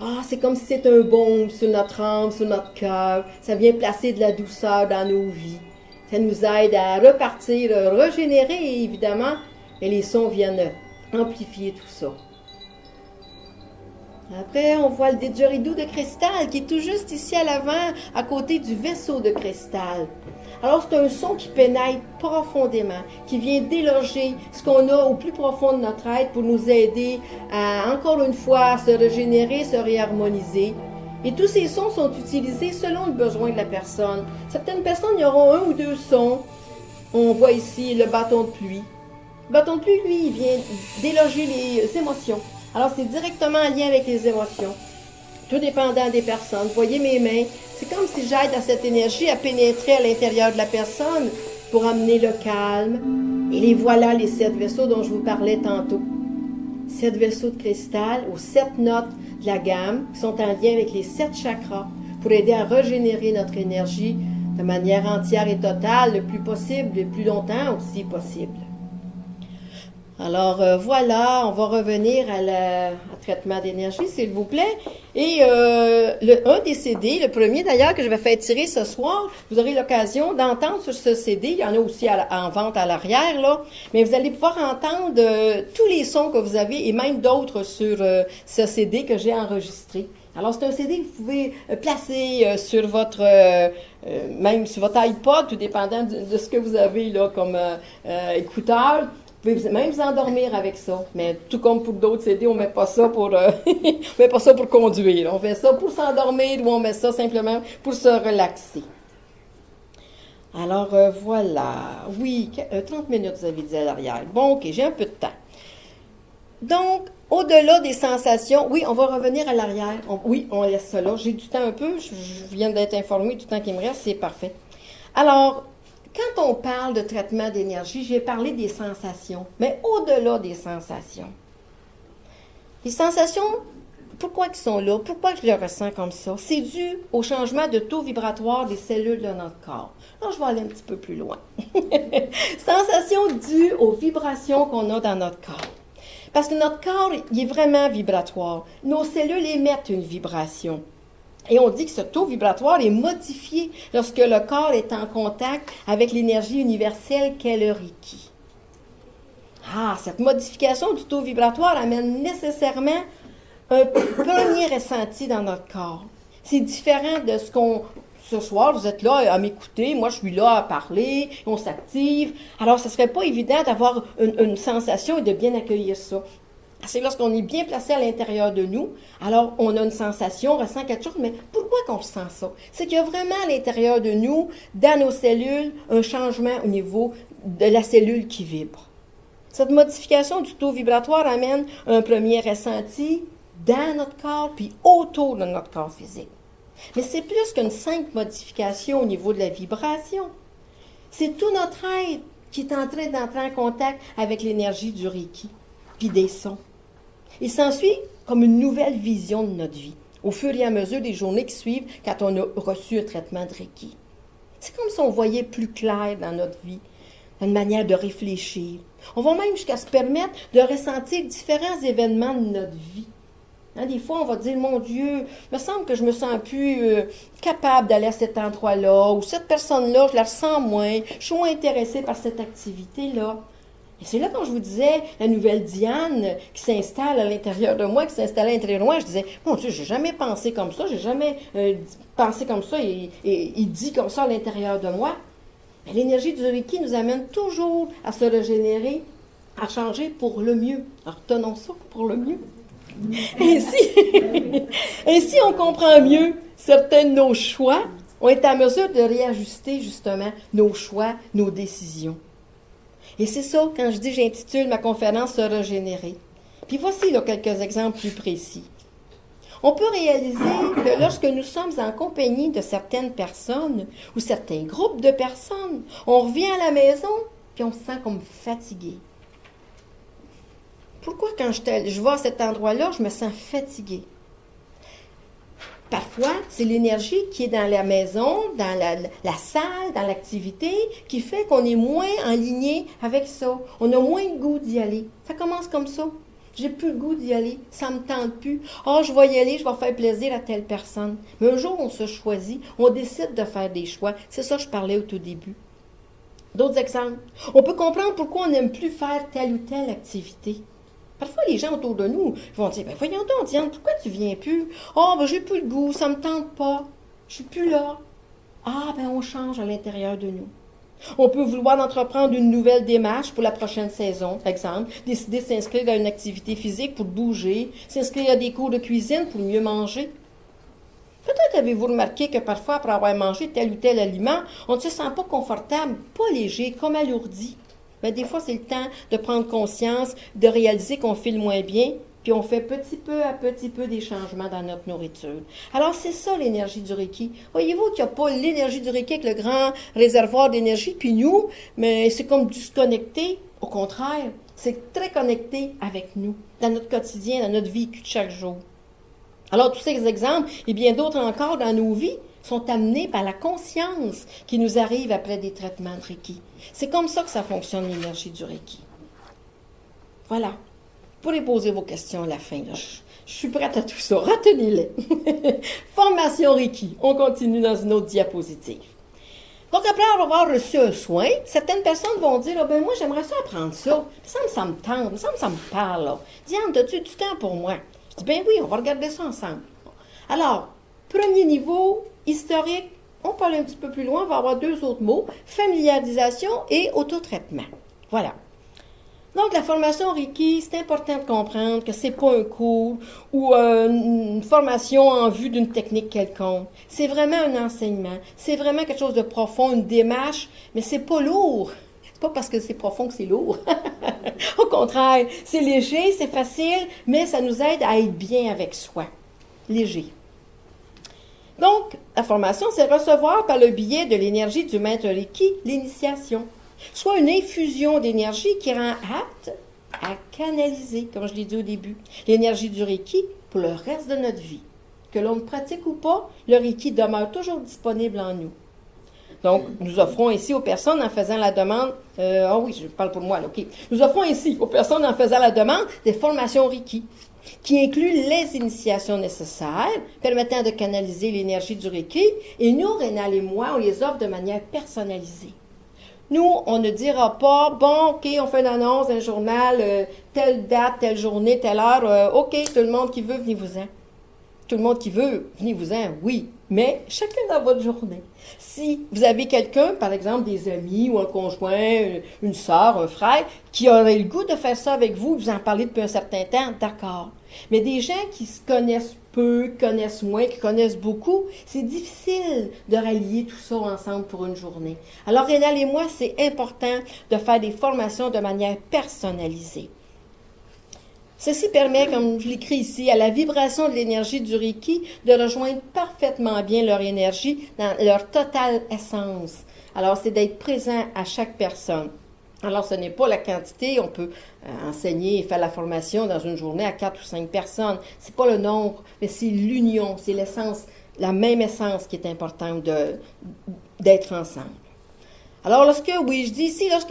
Ah, c'est comme si c'était un baume sur notre âme, sur notre cœur. Ça vient placer de la douceur dans nos vies. Ça nous aide à repartir, régénérer, et évidemment, et les sons viennent amplifier tout ça. Après, on voit le didgeridoo de cristal qui est tout juste ici à l'avant, à côté du vaisseau de cristal. Alors, c'est un son qui pénètre profondément, qui vient déloger ce qu'on a au plus profond de notre être pour nous aider à, encore une fois, se régénérer, se réharmoniser. Et tous ces sons sont utilisés selon le besoin de la personne. Certaines personnes, y auront 1 ou 2 sons. On voit ici le bâton de pluie. Le bâton de pluie, lui, il vient déloger les émotions. Alors, c'est directement en lien avec les émotions, tout dépendant des personnes. Vous voyez mes mains, c'est comme si j'aide à cette énergie à pénétrer à l'intérieur de la personne pour amener le calme. Et les voilà, les 7 vaisseaux dont je vous parlais tantôt. 7 vaisseaux de cristal aux 7 notes de la gamme qui sont en lien avec les 7 chakras pour aider à régénérer notre énergie de manière entière et totale, le plus possible, le plus longtemps aussi possible. Alors voilà, on va revenir au traitement d'énergie, s'il vous plaît. Et un des CD, le premier d'ailleurs que je vais faire tirer ce soir, vous aurez l'occasion d'entendre sur ce CD. Il y en a aussi en vente à l'arrière, là. Mais vous allez pouvoir entendre tous les sons que vous avez et même d'autres sur ce CD que j'ai enregistré. Alors, c'est un CD que vous pouvez placer sur votre, même sur votre iPod, tout dépendant de ce que vous avez là comme écouteur. Vous pouvez même vous endormir avec ça. Mais tout comme pour d'autres CD, on met pas ça pour on met pas ça pour conduire. On fait ça pour s'endormir ou on met ça simplement pour se relaxer. Alors, voilà. Oui, 30 minutes, vous avez dit à l'arrière. Bon, OK, j'ai un peu de temps. Donc, au-delà des sensations, oui, on va revenir à l'arrière. Oui, on laisse ça là. J'ai du temps un peu. Je viens d'être informée du temps qui me reste. C'est parfait. Alors, quand on parle de traitement d'énergie, j'ai parlé des sensations, mais au-delà des sensations. Les sensations Pourquoi ils sont là? Pourquoi je le ressens comme ça? C'est dû au changement de taux vibratoire des cellules de notre corps. Là, je vais aller un petit peu plus loin. Sensation due aux vibrations qu'on a dans notre corps. Parce que notre corps, il est vraiment vibratoire. Nos cellules émettent une vibration. Et on dit que ce taux vibratoire est modifié lorsque le corps est en contact avec l'énergie universelle qu'est le Reiki. Ah, cette modification du taux vibratoire amène nécessairement un premier ressenti dans notre corps. C'est différent de ce qu'on... Ce soir, vous êtes là à m'écouter, moi je suis là à parler, on s'active. Alors, ce ne serait pas évident d'avoir une sensation et de bien accueillir ça. C'est lorsqu'on est bien placé à l'intérieur de nous, alors on a une sensation, on ressent quelque chose, mais pourquoi qu'on ressent ça? C'est qu'il y a vraiment à l'intérieur de nous, dans nos cellules, un changement au niveau de la cellule qui vibre. Cette modification du taux vibratoire amène un premier ressenti dans notre corps, puis autour de notre corps physique. Mais c'est plus qu'une simple modification au niveau de la vibration. C'est tout notre être qui est en train d'entrer en contact avec l'énergie du Reiki, puis des sons. Il s'ensuit comme une nouvelle vision de notre vie, au fur et à mesure des journées qui suivent quand on a reçu un traitement de Reiki. C'est comme si on voyait plus clair dans notre vie, une manière de réfléchir. On va même jusqu'à se permettre de ressentir différents événements de notre vie. Hein, des fois, on va dire, mon Dieu, il me semble que je me sens plus capable d'aller à cet endroit-là, ou cette personne-là, je la ressens moins, je suis moins intéressée par cette activité-là. Et c'est là quand je vous disais, la nouvelle Diane qui s'installe à l'intérieur de moi, qui s'installe à l'intérieur de moi, je disais, mon Dieu, j'ai jamais pensé comme ça, j'ai jamais pensé comme ça et dit comme ça à l'intérieur de moi. Mais l'énergie du Reiki nous amène toujours à se régénérer, à changer pour le mieux. Alors, retenons ça pour le mieux. Ainsi, on comprend mieux certains de nos choix. On est en mesure de réajuster justement nos choix, nos décisions. Et c'est ça, quand je dis, j'intitule ma conférence « Se régénérer ». Puis voici là, quelques exemples plus précis. On peut réaliser que lorsque nous sommes en compagnie de certaines personnes ou certains groupes de personnes, on revient à la maison puis on se sent comme fatigué. Pourquoi quand je vais à cet endroit-là, je me sens fatiguée? Parfois, c'est l'énergie qui est dans la maison, dans la salle, dans l'activité, qui fait qu'on est moins en ligne avec ça. On a moins le goût d'y aller. Ça commence comme ça. J'ai plus le goût d'y aller. Ça me tente plus. Ah, je vais y aller, je vais faire plaisir à telle personne. Mais un jour, on se choisit, on décide de faire des choix. C'est ça que je parlais au tout début. D'autres exemples. On peut comprendre pourquoi on n'aime plus faire telle ou telle activité. Parfois, les gens autour de nous vont dire, ben voyons donc, Diane, pourquoi tu viens plus? Ah, ben j'ai plus le goût, ça me tente pas, je suis plus là. Ah, ben on change à l'intérieur de nous. On peut vouloir entreprendre une nouvelle démarche pour la prochaine saison, par exemple, décider de s'inscrire à une activité physique pour bouger, s'inscrire à des cours de cuisine pour mieux manger. Peut-être avez-vous remarqué que parfois, après avoir mangé tel ou tel aliment, on ne se sent pas confortable, pas léger, comme alourdi. Mais des fois, c'est le temps de prendre conscience, de réaliser qu'on file moins bien, puis on fait petit peu à petit peu des changements dans notre nourriture. Alors, c'est ça l'énergie du Reiki. Voyez-vous qu'il n'y a pas l'énergie du Reiki avec le grand réservoir d'énergie, puis nous, mais c'est comme disconnecté. Au contraire, c'est très connecté avec nous, dans notre quotidien, dans notre vie de chaque jour. Alors, tous ces exemples, et bien d'autres encore dans nos vies, sont amenés par la conscience qui nous arrive après des traitements de Reiki. C'est comme ça que ça fonctionne, l'énergie du Reiki. Voilà. Vous pourrez poser vos questions à la fin. Là. Je suis prête à tout ça. Retenez-les. Formation Reiki. On continue dans une autre diapositive. Donc, après avoir reçu un soin, certaines personnes vont dire, ah, ben moi, j'aimerais ça apprendre ça. Ça me tente. Ça me parle. Là. Diane, as-tu du temps pour moi? Je dis, ben oui, on va regarder ça ensemble. Alors, premier niveau, historique, on parle un petit peu plus loin, on va avoir deux autres mots, familiarisation et autotraitement. Voilà. Donc, la formation Reiki, c'est important de comprendre que c'est pas un cours ou une formation en vue d'une technique quelconque. C'est vraiment un enseignement. C'est vraiment quelque chose de profond, une démarche, mais c'est pas lourd. C'est pas parce que c'est profond que c'est lourd. Au contraire, c'est léger, c'est facile, mais ça nous aide à être bien avec soi. Léger. Donc, la formation, c'est recevoir par le biais de l'énergie du maître Reiki l'initiation, soit une infusion d'énergie qui rend apte à canaliser, comme je l'ai dit au début, l'énergie du Reiki pour le reste de notre vie. Que l'on le pratique ou pas, le Reiki demeure toujours disponible en nous. Donc, nous offrons ici aux personnes en faisant la demande, oui, je parle pour moi, là, OK. Nous offrons ici aux personnes en faisant la demande des formations Reiki, qui incluent les initiations nécessaires permettant de canaliser l'énergie du Reiki. Et nous, Rénal et moi, on les offre de manière personnalisée. Nous, on ne dira pas, bon, OK, on fait une annonce dans le journal, telle date, telle journée, telle heure, OK, tout le monde qui veut, venez-vous-en. Tout le monde qui veut, venez-vous-en, oui, mais chacun dans votre journée. Si vous avez quelqu'un, par exemple des amis ou un conjoint, une sœur, un frère, qui aurait le goût de faire ça avec vous, vous en parlez depuis un certain temps, d'accord. Mais des gens qui se connaissent peu, qui connaissent moins, qui connaissent beaucoup, c'est difficile de rallier tout ça ensemble pour une journée. Alors, Rénal et moi, c'est important de faire des formations de manière personnalisée. Ceci permet, comme je l'écris ici, à la vibration de l'énergie du Reiki de rejoindre parfaitement bien leur énergie dans leur totale essence. Alors, c'est d'être présent à chaque personne. Alors, ce n'est pas la quantité, on peut enseigner et faire la formation dans une journée à 4 ou 5 personnes. C'est pas le nombre, mais c'est l'union, c'est l'essence, la même essence qui est importante d'être ensemble. Alors, lorsque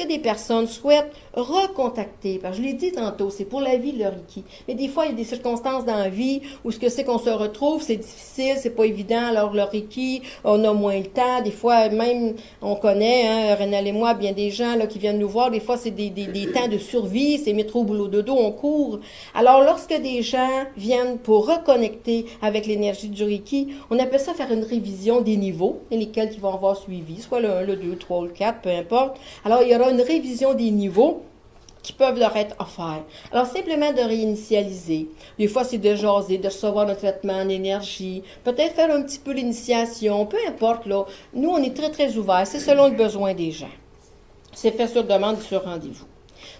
des personnes souhaitent recontacter, parce que je l'ai dit tantôt, c'est pour la vie le Reiki, mais des fois, il y a des circonstances dans la vie où ce que c'est qu'on se retrouve, c'est difficile, c'est pas évident, alors le Reiki, on a moins le temps, des fois, même, on connaît, Rénal et moi, bien des gens là qui viennent nous voir, des fois, c'est des temps de survie, c'est métro, boulot, dodo, on court. Alors, lorsque des gens viennent pour reconnecter avec l'énergie du Reiki, on appelle ça faire une révision des niveaux, lesquels ils vont avoir suivi, soit le 1, le 2, le 3 ou le 4, peu importe. Alors, il y aura une révision des niveaux qui peuvent leur être offerts. Alors, simplement de réinitialiser. Des fois, c'est de jaser, de recevoir un traitement en énergie, peut-être faire un petit peu l'initiation, peu importe, là. Nous, on est très, très ouverts. C'est selon le besoin des gens. C'est fait sur demande et sur rendez-vous.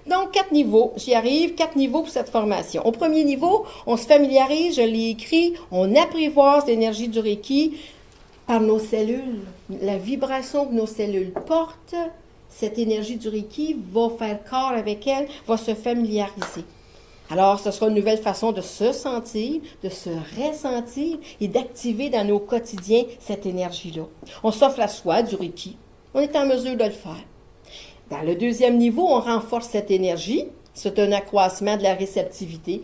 Donc, 4 niveaux. J'y arrive, 4 niveaux pour cette formation. Au premier niveau, on se familiarise, je l'ai écrit, on apprivoise l'énergie du Reiki par nos cellules. La vibration que nos cellules portent, cette énergie du Reiki va faire corps avec elle, va se familiariser. Alors, ce sera une nouvelle façon de se sentir, de se ressentir et d'activer dans nos quotidiens cette énergie-là. On s'offre à soi du Reiki. On est en mesure de le faire. Dans le deuxième niveau, on renforce cette énergie. C'est un accroissement de la réceptivité.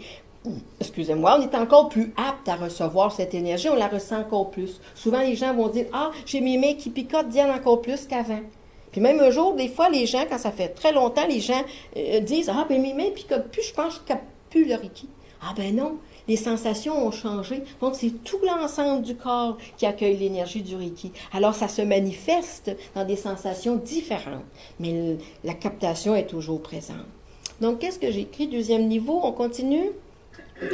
Excusez-moi, on est encore plus apte à recevoir cette énergie, on la ressent encore plus. Souvent, les gens vont dire « Ah, j'ai mes mains qui picotent, Diane, encore plus qu'avant. » Puis même un jour, des fois, les gens, quand ça fait très longtemps, les gens disent « Ah, ben mes mains picotent plus, je pense que je capte plus le Reiki. » Ah ben non, les sensations ont changé. Donc, c'est tout l'ensemble du corps qui accueille l'énergie du Reiki. Alors, ça se manifeste dans des sensations différentes, mais la captation est toujours présente. Donc, qu'est-ce que j'ai écrit? Deuxième niveau, on continue?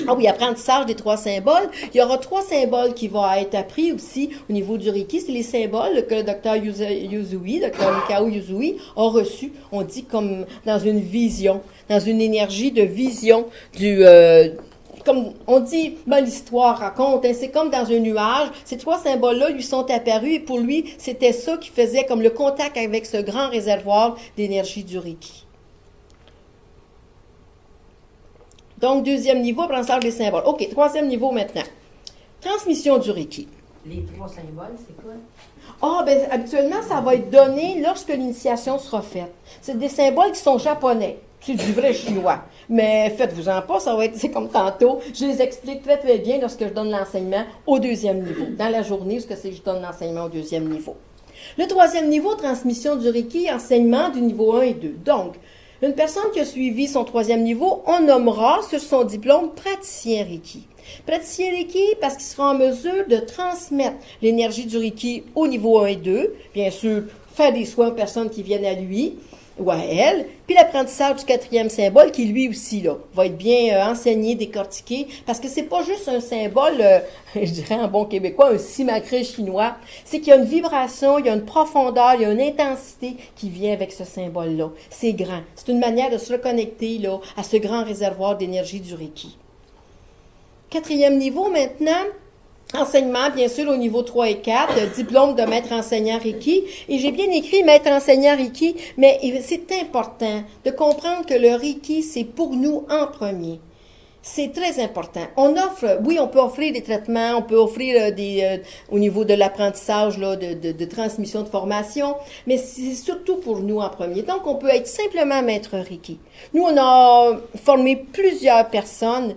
Ah oui, apprentissage des 3 symboles. Il y aura 3 symboles qui vont être appris aussi au niveau du Reiki. C'est les symboles que le docteur Yuzui, docteur Mikao Yuzui, a reçus. On dit comme dans une vision, dans une énergie de vision comme on dit, l'histoire raconte, c'est comme dans un nuage. Ces 3 symboles-là lui sont apparus et pour lui, c'était ça qui faisait comme le contact avec ce grand réservoir d'énergie du Reiki. Donc, deuxième niveau, apprentissage des symboles. OK, troisième niveau maintenant. Transmission du Reiki. Les 3 symboles, c'est quoi? Ah, bien, habituellement, ça va être donné lorsque l'initiation sera faite. C'est des symboles qui sont japonais. C'est du vrai chinois. Mais faites-vous-en pas, ça va être, c'est comme tantôt. Je les explique très, très bien lorsque je donne l'enseignement au deuxième niveau. Dans la journée, je donne l'enseignement au deuxième niveau. Le troisième niveau, transmission du Reiki, enseignement du niveau 1 et 2. Donc, une personne qui a suivi son 3e niveau, on nommera sur son diplôme praticien Reiki. Praticien Reiki parce qu'il sera en mesure de transmettre l'énergie du Reiki au niveau 1 et 2. Bien sûr, faire des soins aux personnes qui viennent à lui ou à elle. Puis l'apprentissage du 4e symbole qui, lui aussi, là, va être bien enseigné, décortiqué. Parce que c'est pas juste un symbole, je dirais en bon québécois, un simacré chinois. C'est qu'il y a une vibration, il y a une profondeur, il y a une intensité qui vient avec ce symbole-là. C'est grand. C'est une manière de se reconnecter là, à ce grand réservoir d'énergie du Reiki. 4e niveau maintenant, Enseignement, bien sûr, au niveau 3 et 4, diplôme de maître enseignant Reiki. Et j'ai bien écrit maître enseignant Reiki, mais c'est important de comprendre que le Reiki, c'est pour nous en premier. C'est très important. On offre, oui, on peut offrir des traitements, on peut offrir au niveau de l'apprentissage, là, de transmission de formation, mais c'est surtout pour nous en premier. Donc, on peut être simplement maître Reiki. Nous, on a formé plusieurs personnes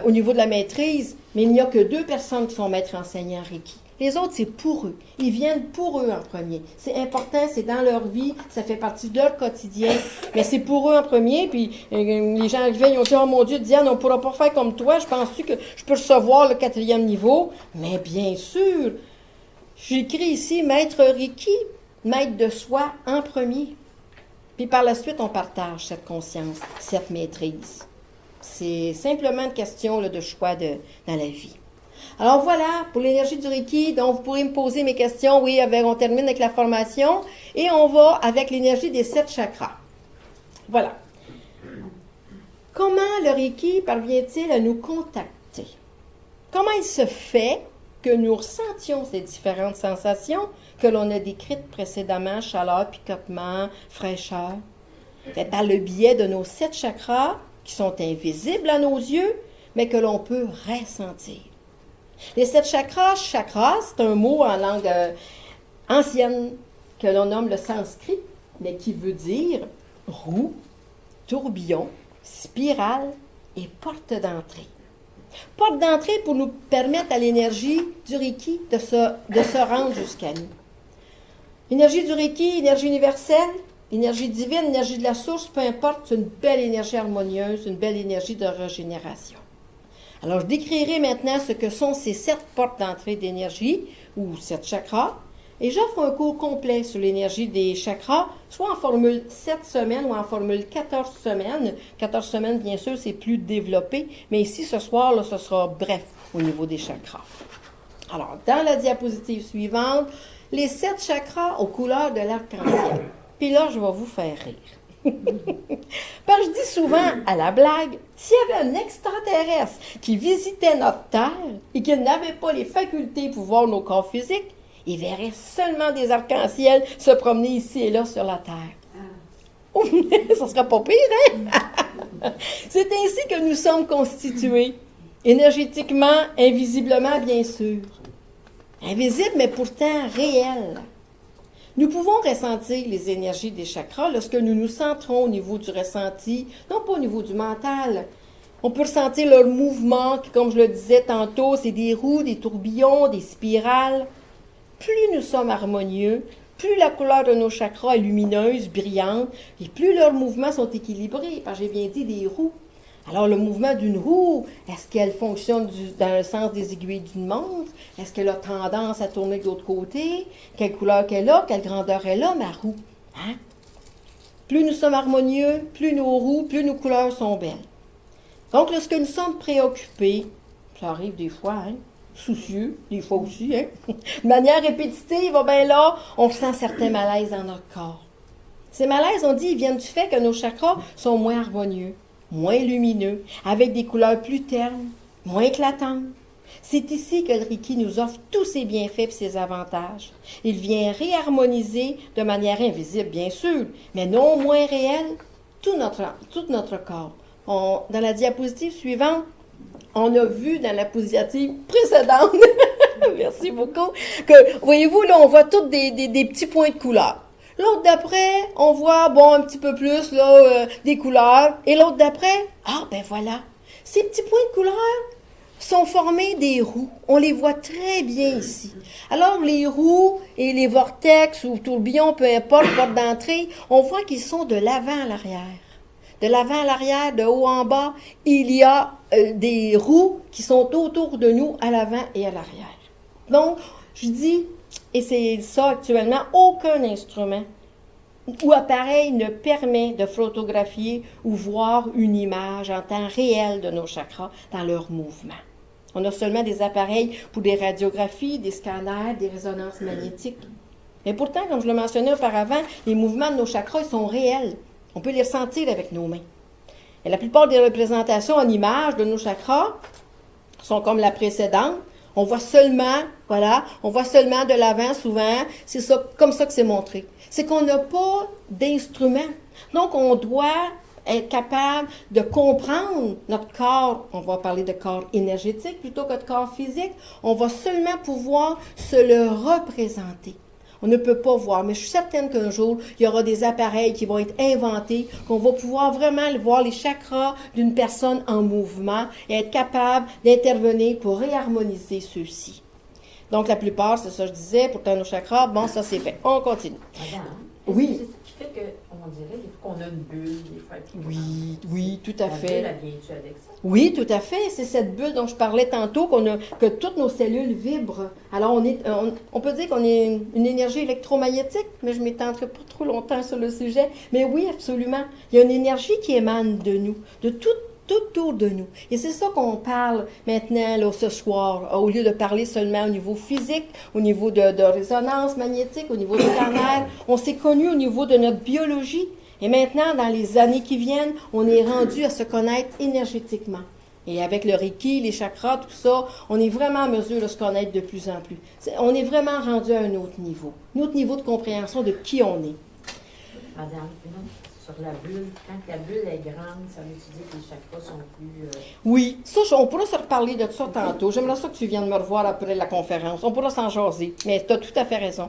au niveau de la maîtrise, mais il n'y a que 2 personnes qui sont maîtres enseignants Reiki. Les autres, c'est pour eux. Ils viennent pour eux en premier. C'est important, c'est dans leur vie, ça fait partie de leur quotidien, mais c'est pour eux en premier. Puis les gens arrivaient, ils ont dit « Oh mon Dieu, Diane, on ne pourra pas faire comme toi. Je pense-tu que je peux recevoir le 4e niveau? » Mais bien sûr, j'écris ici « Maître Reiki, maître de soi en premier. » Puis par la suite, on partage cette conscience, cette maîtrise. C'est simplement une question là, de choix dans la vie. Alors voilà, pour l'énergie du Reiki, donc vous pourrez me poser mes questions. Oui, on termine avec la formation et on va avec l'énergie des 7 chakras. Voilà. Comment le Reiki parvient-il à nous contacter? Comment il se fait que nous ressentions ces différentes sensations que l'on a décrites précédemment, chaleur, picotement, fraîcheur? C'est par le biais de nos 7 chakras qui sont invisibles à nos yeux, mais que l'on peut ressentir. Les 7 chakras, chakra, c'est un mot en langue ancienne que l'on nomme le sanskrit, mais qui veut dire roue, tourbillon, spirale et porte d'entrée. Porte d'entrée pour nous permettre à l'énergie du Reiki de se rendre jusqu'à nous. L'énergie du Reiki, énergie universelle, énergie divine, énergie de la source, peu importe, c'est une belle énergie harmonieuse, une belle énergie de régénération. Alors, je décrirai maintenant ce que sont ces 7 portes d'entrée d'énergie, ou 7 chakras, et j'offre un cours complet sur l'énergie des chakras, soit en formule 7 semaines ou en formule 14 semaines. 14 semaines, bien sûr, c'est plus développé, mais ici, ce soir, là, ce sera bref au niveau des chakras. Alors, dans la diapositive suivante, les 7 chakras aux couleurs de l'arc-en-ciel. Puis là, je vais vous faire rire. Parce que je dis souvent à la blague, s'il y avait un extraterrestre qui visitait notre Terre et qui n'avait pas les facultés pour voir nos corps physiques, il verrait seulement des arcs-en-ciel se promener ici et là sur la Terre. Ça serait pas pire, hein? C'est ainsi que nous sommes constitués, énergétiquement, invisiblement, bien sûr. Invisibles, mais pourtant réels. Nous pouvons ressentir les énergies des chakras lorsque nous nous centrons au niveau du ressenti, non pas au niveau du mental. On peut ressentir leur mouvement, qui, comme je le disais tantôt, c'est des roues, des tourbillons, des spirales. Plus nous sommes harmonieux, plus la couleur de nos chakras est lumineuse, brillante, et plus leurs mouvements sont équilibrés, parce que j'ai bien dit des roues. Alors, le mouvement d'une roue, est-ce qu'elle fonctionne dans le sens des aiguilles d'une montre? Est-ce qu'elle a tendance à tourner de l'autre côté? Quelle couleur qu'elle a? Quelle grandeur elle a, ma roue? Hein? Plus nous sommes harmonieux, plus nos roues, plus nos couleurs sont belles. Donc, lorsque nous sommes préoccupés, ça arrive des fois, hein? Soucieux, des fois aussi, hein? De manière répétitive, ben là, on ressent certains malaises dans notre corps. Ces malaises, on dit, ils viennent du fait que nos chakras sont moins harmonieux, moins lumineux, avec des couleurs plus ternes, moins éclatantes. C'est ici que le Reiki nous offre tous ses bienfaits et ses avantages. Il vient réharmoniser de manière invisible, bien sûr, mais non moins réelle, tout notre corps. Dans la diapositive suivante, on a vu dans la diapositive précédente, merci beaucoup, que, voyez-vous, là, on voit tous des petits points de couleur. L'autre d'après, on voit, un petit peu plus, là, des couleurs. Et l'autre d'après, ben voilà. Ces petits points de couleur sont formés des roues. On les voit très bien ici. Alors, les roues et les vortex ou tourbillons, peu importe, porte d'entrée, on voit qu'ils sont de l'avant à l'arrière. De l'avant à l'arrière, de haut en bas, il y a des roues qui sont autour de nous, à l'avant et à l'arrière. Donc, je dis... Et c'est ça actuellement, aucun instrument ou appareil ne permet de photographier ou voir une image en temps réel de nos chakras dans leur mouvement. On a seulement des appareils pour des radiographies, des scanners, des résonances magnétiques. Mais pourtant, comme je le mentionnais auparavant, les mouvements de nos chakras ils sont réels. On peut les ressentir avec nos mains. Et la plupart des représentations en images de nos chakras sont comme la précédente. On voit seulement, voilà, on voit seulement de l'avant souvent. C'est ça, comme ça que c'est montré. C'est qu'on n'a pas d'instrument. Donc, on doit être capable de comprendre notre corps. On va parler de corps énergétique plutôt que de corps physique. On va seulement pouvoir se le représenter. On ne peut pas voir, mais je suis certaine qu'un jour, il y aura des appareils qui vont être inventés, qu'on va pouvoir vraiment voir les chakras d'une personne en mouvement et être capable d'intervenir pour réharmoniser ceux-ci. Donc, la plupart, c'est ça que je disais, pour nos chakras, bon, ça c'est fait. On continue. Madame, Oui. c'est ça qui fait qu'on dirait qu'on a une bulle, des fois. Oui, oui, tout à La fait. bulle, elle vient-tu avec ça? Oui, tout à fait. C'est cette bulle dont je parlais tantôt, que toutes nos cellules vibrent. Alors, on peut dire qu'on est une énergie électromagnétique, mais je ne m'étendrai pas trop longtemps sur le sujet. Mais oui, absolument. Il y a une énergie qui émane de nous, de tout autour de nous. Et c'est ça qu'on parle maintenant, là, ce soir, au lieu de parler seulement au niveau physique, au niveau de résonance magnétique, au niveau scalaire. On s'est connu au niveau de notre biologie. Et maintenant, dans les années qui viennent, on est rendu à se connaître énergétiquement. Et avec le Reiki, les chakras, tout ça, on est vraiment en mesure de se connaître de plus en plus. On est vraiment rendu à un autre niveau de compréhension de qui on est. Madame, sur la bulle, quand la bulle est grande, ça veut dire que les chakras sont plus... Oui, ça, on pourra se reparler de ça tantôt. J'aimerais ça que tu viennes me revoir après la conférence. On pourra s'en jaser, mais tu as tout à fait raison.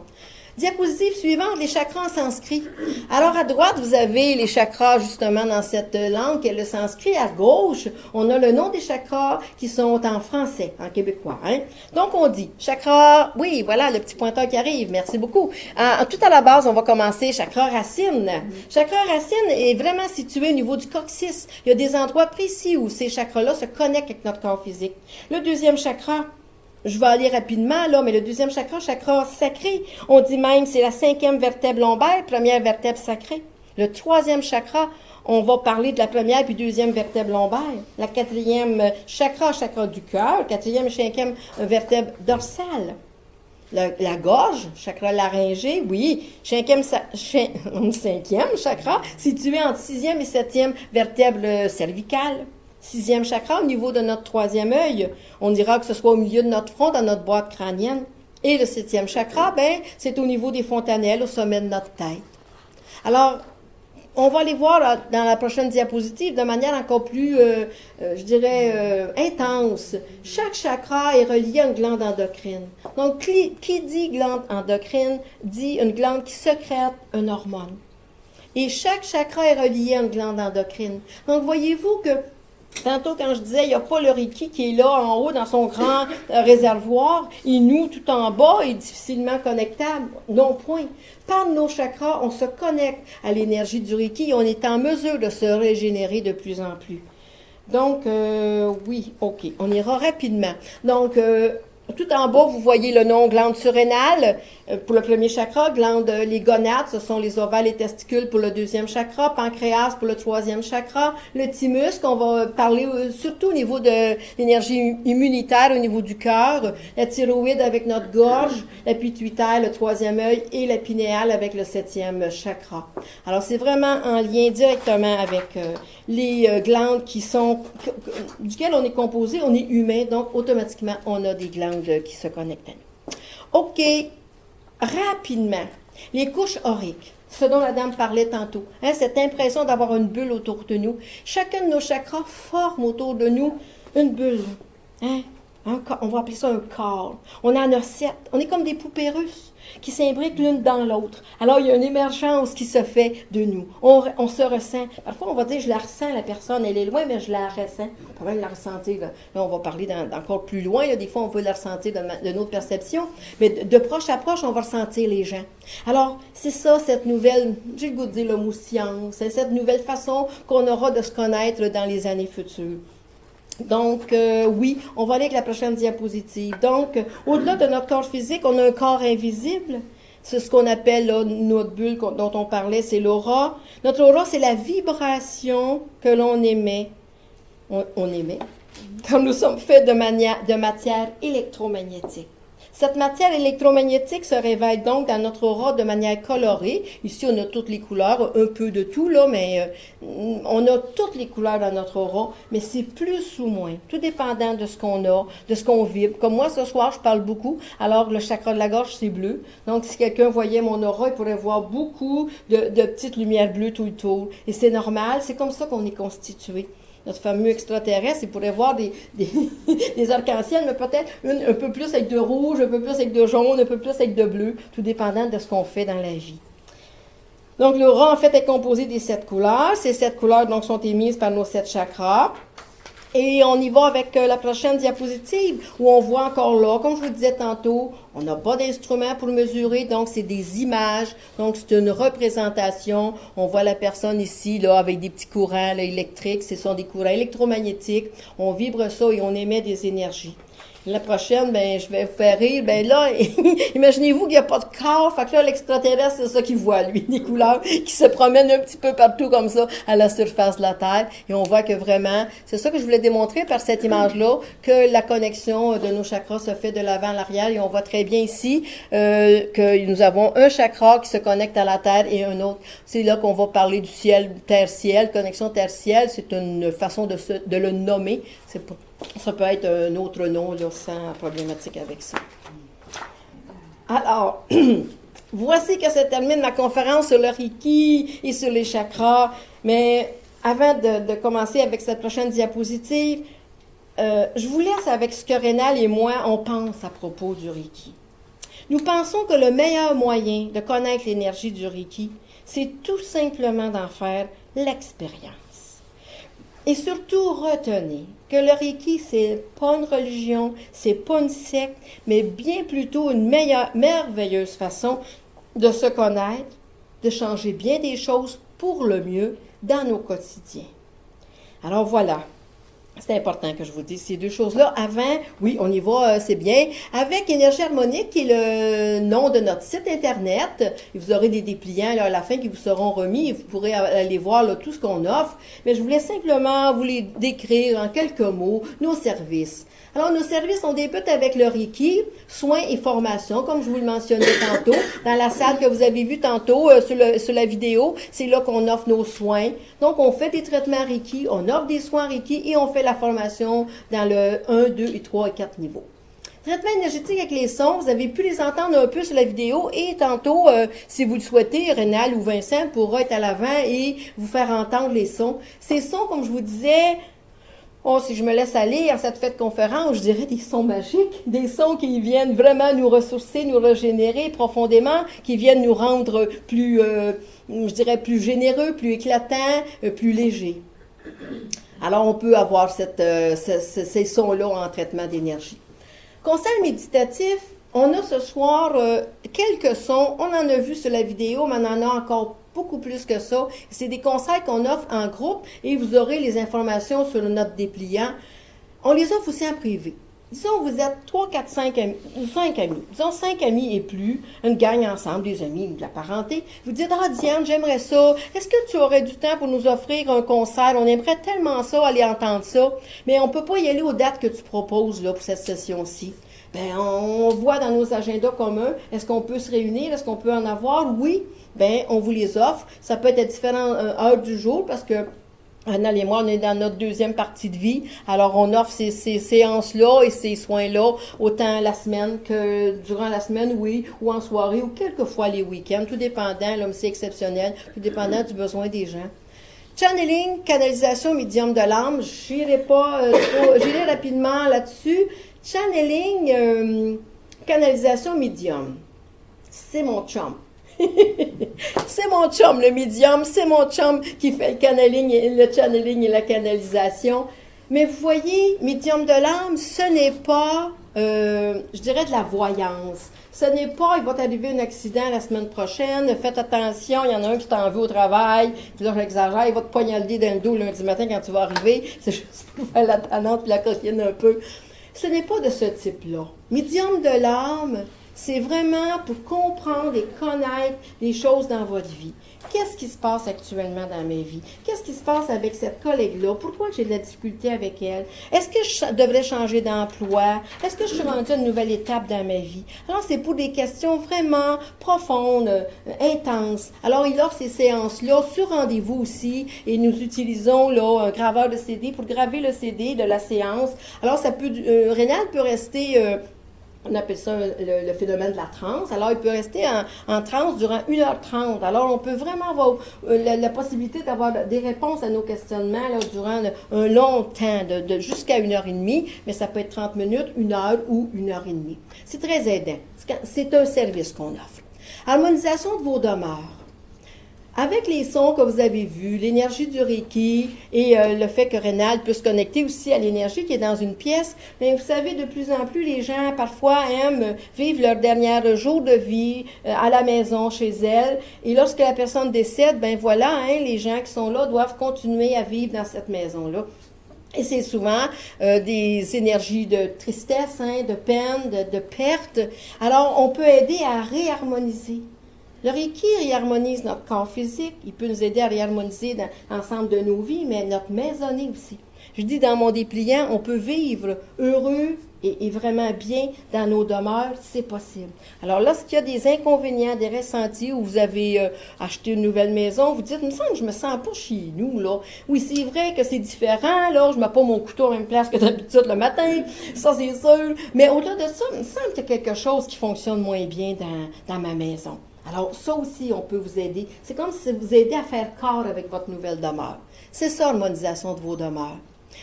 Diapositive suivante, les chakras en sanskrit. Alors, à droite, vous avez les chakras, justement, dans cette langue qui est le sanskrit. À gauche, on a le nom des chakras qui sont en français, en québécois. Hein? Donc, on dit chakra, oui, voilà, le petit pointeur qui arrive, merci beaucoup. Tout à la base, on va commencer chakra racine. Chakra racine est vraiment situé au niveau du coccyx. Il y a des endroits précis où ces chakras-là se connectent avec notre corps physique. Le deuxième chakra, je vais aller rapidement, là, mais le deuxième chakra sacré, on dit même c'est la 5e vertèbre lombaire, première vertèbre sacrée. Le 3e chakra, on va parler de la première puis 2e vertèbre lombaire. La 4e chakra du cœur, 4e et 5e vertèbre dorsale. La gorge, chakra laryngé, oui, 5e chakra, situé entre 6e et 7e vertèbre cervicale. 6e chakra, au niveau de notre 3e œil, on dira que ce soit au milieu de notre front, dans notre boîte crânienne. Et le 7e chakra, c'est au niveau des fontanelles, au sommet de notre tête. Alors, on va les voir là, dans la prochaine diapositive de manière encore plus, intense. Chaque chakra est relié à une glande endocrine. Donc, qui dit glande endocrine, dit une glande qui sécrète une hormone. Et chaque chakra est relié à une glande endocrine. Donc, voyez-vous que tantôt, quand je disais, il n'y a pas le Reiki qui est là en haut dans son grand réservoir, et nous, tout en bas, est difficilement connectable. Non, point. Par nos chakras, on se connecte à l'énergie du Reiki et on est en mesure de se régénérer de plus en plus. Donc, oui, OK, on ira rapidement. Donc, tout en bas, vous voyez le nom glande surrénale pour le premier chakra, glande les gonades, ce sont les ovaires, les testicules pour le 2e chakra, pancréas pour le 3e chakra, le thymus, qu'on va parler surtout au niveau de l'énergie immunitaire, au niveau du cœur, la thyroïde avec notre gorge, la pituitaire, le 3e œil et la pinéale avec le 7e chakra. Alors, c'est vraiment en lien directement avec les glandes duquel on est composé, on est humain, donc automatiquement, on a des glandes qui se connectent à nous. OK, rapidement, les couches auriques, ce dont la dame parlait tantôt, cette impression d'avoir une bulle autour de nous. Chacun de nos chakras forme autour de nous une bulle. On va appeler ça un corps. On en a 7. On est comme des poupées russes qui s'imbriquent l'une dans l'autre. Alors, il y a une émergence qui se fait de nous. On se ressent. Parfois, on va dire, je la ressens, la personne, elle est loin, mais je la ressens. On peut même la ressentir. Là, on va parler d'encore plus loin. Là. Des fois, on peut la ressentir de notre perception. Mais de proche à proche, on va ressentir les gens. Alors, c'est ça, cette nouvelle, j'ai le goût de dire le mot science, c'est cette nouvelle façon qu'on aura de se connaître dans les années futures. Donc, oui, on va aller avec la prochaine diapositive. Donc, au-delà de notre corps physique, on a un corps invisible. C'est ce qu'on appelle là, notre bulle dont on parlait, c'est l'aura. Notre aura, c'est la vibration que l'on émet. On émet quand nous sommes faits de matière électromagnétique. Cette matière électromagnétique se révèle donc dans notre aura de manière colorée. Ici, on a toutes les couleurs, un peu de tout, là, mais on a toutes les couleurs dans notre aura, mais c'est plus ou moins, tout dépendant de ce qu'on a, de ce qu'on vibre. Comme moi, ce soir, je parle beaucoup, alors le chakra de la gorge, c'est bleu. Donc, si quelqu'un voyait mon aura, il pourrait voir beaucoup de petites lumières bleues tout le tour. Et c'est normal, c'est comme ça qu'on est constitué. Notre fameux extraterrestre, il pourrait voir des arcs-en-ciel, mais peut-être un peu plus avec de rouge, un peu plus avec de jaune, un peu plus avec de bleu, tout dépendant de ce qu'on fait dans la vie. Donc, l'aura, en fait, est composée des 7 couleurs. Ces 7 couleurs, donc, sont émises par nos 7 chakras. Et on y va avec la prochaine diapositive, où on voit encore là, comme je vous disais tantôt, on n'a pas d'instrument pour mesurer, donc c'est des images, donc c'est une représentation. On voit la personne ici, là, avec des petits courants là, électriques, ce sont des courants électromagnétiques. On vibre ça et on émet des énergies. La prochaine, ben, je vais vous faire rire. Ben là, imaginez-vous qu'il n'y a pas de corps. Fait que là, l'extraterrestre, c'est ça qu'il voit, lui, des couleurs qui se promènent un petit peu partout comme ça à la surface de la Terre. Et on voit que vraiment, c'est ça que je voulais démontrer par cette image-là, que la connexion de nos chakras se fait de l'avant à l'arrière. Et on voit très bien ici que nous avons un chakra qui se connecte à la Terre et un autre. C'est là qu'on va parler du ciel, terre-ciel, connexion terre-ciel. C'est une façon de le nommer. C'est pas... Ça peut être un autre nom, là, sans problématique avec ça. Alors, voici que se termine ma conférence sur le Reiki et sur les chakras. Mais avant de commencer avec cette prochaine diapositive, je vous laisse avec ce que Rénal et moi, on pense à propos du Reiki. Nous pensons que le meilleur moyen de connaître l'énergie du Reiki, c'est tout simplement d'en faire l'expérience. Et surtout, retenez que le Reiki, c'est pas une religion, c'est pas une secte, mais bien plutôt une merveilleuse façon de se connaître, de changer bien des choses pour le mieux dans nos quotidiens. Alors voilà. C'est important que je vous dise ces deux choses-là. Avant, oui, on y va, c'est bien. Avec Énergie Harmonique, qui est le nom de notre site Internet, et vous aurez des dépliants là, à la fin qui vous seront remis et vous pourrez aller voir là, tout ce qu'on offre. Mais je voulais simplement vous les décrire en quelques mots, nos services. Alors, nos services, on débute avec le Reiki, soins et formation, comme je vous le mentionnais tantôt. Dans la salle que vous avez vue tantôt sur la vidéo, c'est là qu'on offre nos soins. Donc, on fait des traitements Reiki, on offre des soins Reiki et on fait la formation dans le 1, 2 et 3 et 4 niveaux. Traitement énergétique avec les sons, vous avez pu les entendre un peu sur la vidéo et tantôt, si vous le souhaitez, Rénal ou Vincent pourra être à l'avant et vous faire entendre les sons. Ces sons, comme je vous disais, si je me laisse aller en cette fête conférence, je dirais des sons magiques, des sons qui viennent vraiment nous ressourcer, nous régénérer profondément, qui viennent nous rendre plus, je dirais, plus généreux, plus éclatants, plus légers. Alors, on peut avoir ces sons-là en traitement d'énergie. Conseil méditatif, on a ce soir quelques sons, on en a vu sur la vidéo, mais on en a encore beaucoup plus que ça. C'est des conseils qu'on offre en groupe et vous aurez les informations sur notre dépliant. On les offre aussi en privé. Disons, vous êtes 3, 4, 5 amis, 5 amis. Disons 5 amis et plus, une gang ensemble, des amis de la parenté. Vous dites, ah Diane, j'aimerais ça. Est-ce que tu aurais du temps pour nous offrir un concert? On aimerait tellement ça, aller entendre ça. Mais on ne peut pas y aller aux dates que tu proposes là, pour cette session-ci. Ben, on voit dans nos agendas communs, est-ce qu'on peut se réunir? Est-ce qu'on peut en avoir? Oui. Ben, on vous les offre. Ça peut être à différentes heures du jour parce que Anna et moi, on est dans notre deuxième partie de vie. Alors, on offre ces séances-là et ces soins-là autant la semaine que durant la semaine, oui, ou en soirée, ou quelquefois les week-ends, tout dépendant, là, mais c'est exceptionnel, tout dépendant du besoin des gens. Channeling, canalisation médium de l'âme, j'irai rapidement là-dessus. Channeling, canalisation médium, c'est mon chum. C'est mon chum, le médium, c'est mon chum qui fait le channeling et la canalisation. Mais vous voyez, médium de l'âme, ce n'est pas, je dirais, de la voyance. Ce n'est pas, il va t'arriver un accident la semaine prochaine, faites attention, il y en a un qui t'en veut au travail, puis là j'exagère, il va te poignarder dans le dos lundi matin quand tu vas arriver, c'est juste pour faire la tannante puis la coquine un peu. Ce n'est pas de ce type-là. Médium de l'âme, c'est vraiment pour comprendre et connaître les choses dans votre vie. Qu'est-ce qui se passe actuellement dans ma vie? Qu'est-ce qui se passe avec cette collègue-là? Pourquoi j'ai de la difficulté avec elle? Est-ce que je devrais changer d'emploi? Est-ce que je suis rendue à une nouvelle étape dans ma vie? Alors, c'est pour des questions vraiment profondes, intenses. Alors, il offre ces séances-là sur rendez-vous aussi et nous utilisons là un graveur de CD pour graver le CD de la séance. Alors, ça peut, Rénal peut rester... on appelle ça le phénomène de la transe. Alors, il peut rester en transe durant 1h30. Alors, on peut vraiment avoir la possibilité d'avoir des réponses à nos questionnements là, durant un long temps, jusqu'à 1h30, mais ça peut être 30 minutes, 1 heure ou 1h30. C'est très aidant. C'est un service qu'on offre. Harmonisation de vos demeures. Avec les sons que vous avez vus, l'énergie du Reiki et le fait que Rénal peut se connecter aussi à l'énergie qui est dans une pièce, bien, vous savez, de plus en plus, les gens parfois aiment vivre leur dernier jour de vie à la maison, chez elles. Et lorsque la personne décède, ben voilà, hein, les gens qui sont là doivent continuer à vivre dans cette maison-là. Et c'est souvent des énergies de tristesse, hein, de peine, de perte. Alors, on peut aider à réharmoniser. Le Reiki réharmonise notre corps physique, il peut nous aider à réharmoniser dans l'ensemble de nos vies, mais notre maisonnée aussi. Je dis dans mon dépliant, on peut vivre heureux et vraiment bien dans nos demeures, c'est possible. Alors lorsqu'il y a des inconvénients, des ressentis, où vous avez acheté une nouvelle maison, vous dites, il me semble que je me sens pas chez nous, là. Oui, c'est vrai que c'est différent, là, je mets pas mon couteau à la même place que d'habitude le matin, ça c'est sûr. Mais au-delà de ça, il me semble qu'il y a quelque chose qui fonctionne moins bien dans ma maison. Alors, ça aussi, on peut vous aider. C'est comme si vous aidez à faire corps avec votre nouvelle demeure. C'est ça, l'harmonisation de vos demeures.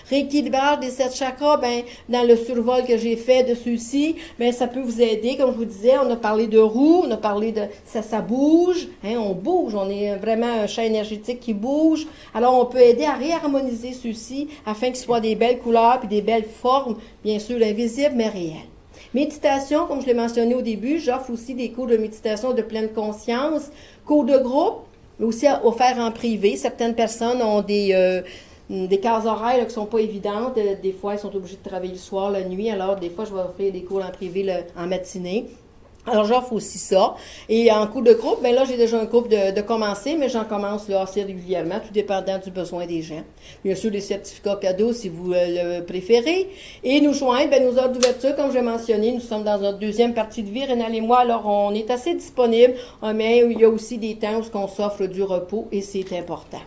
Rééquilibrage des 7 chakras, ben, dans le survol que j'ai fait de ceux-ci, ben, ça peut vous aider. Comme je vous disais, on a parlé de roue, on a parlé de ça bouge, hein, on bouge, on est vraiment un champ énergétique qui bouge. Alors, on peut aider à réharmoniser ceux-ci afin qu'ils soient des belles couleurs puis des belles formes, bien sûr invisibles, mais réelles. Méditation, comme je l'ai mentionné au début, j'offre aussi des cours de méditation de pleine conscience, cours de groupe, mais aussi offerts en privé. Certaines personnes ont des cases horaires là, qui ne sont pas évidentes. Des fois, elles sont obligées de travailler le soir, la nuit. Alors, des fois, je vais offrir des cours en privé en matinée. Alors, j'offre aussi ça. Et en cours de groupe, bien là, j'ai déjà un groupe de commencer, mais j'en commence là assez régulièrement, tout dépendant du besoin des gens. Bien sûr, des certificats cadeaux si vous le préférez. Et nous joindre, bien, nos heures d'ouverture, comme j'ai mentionné, nous sommes dans notre deuxième partie de vie, Rénal et moi, alors on est assez disponible, mais il y a aussi des temps où on s'offre du repos et c'est important.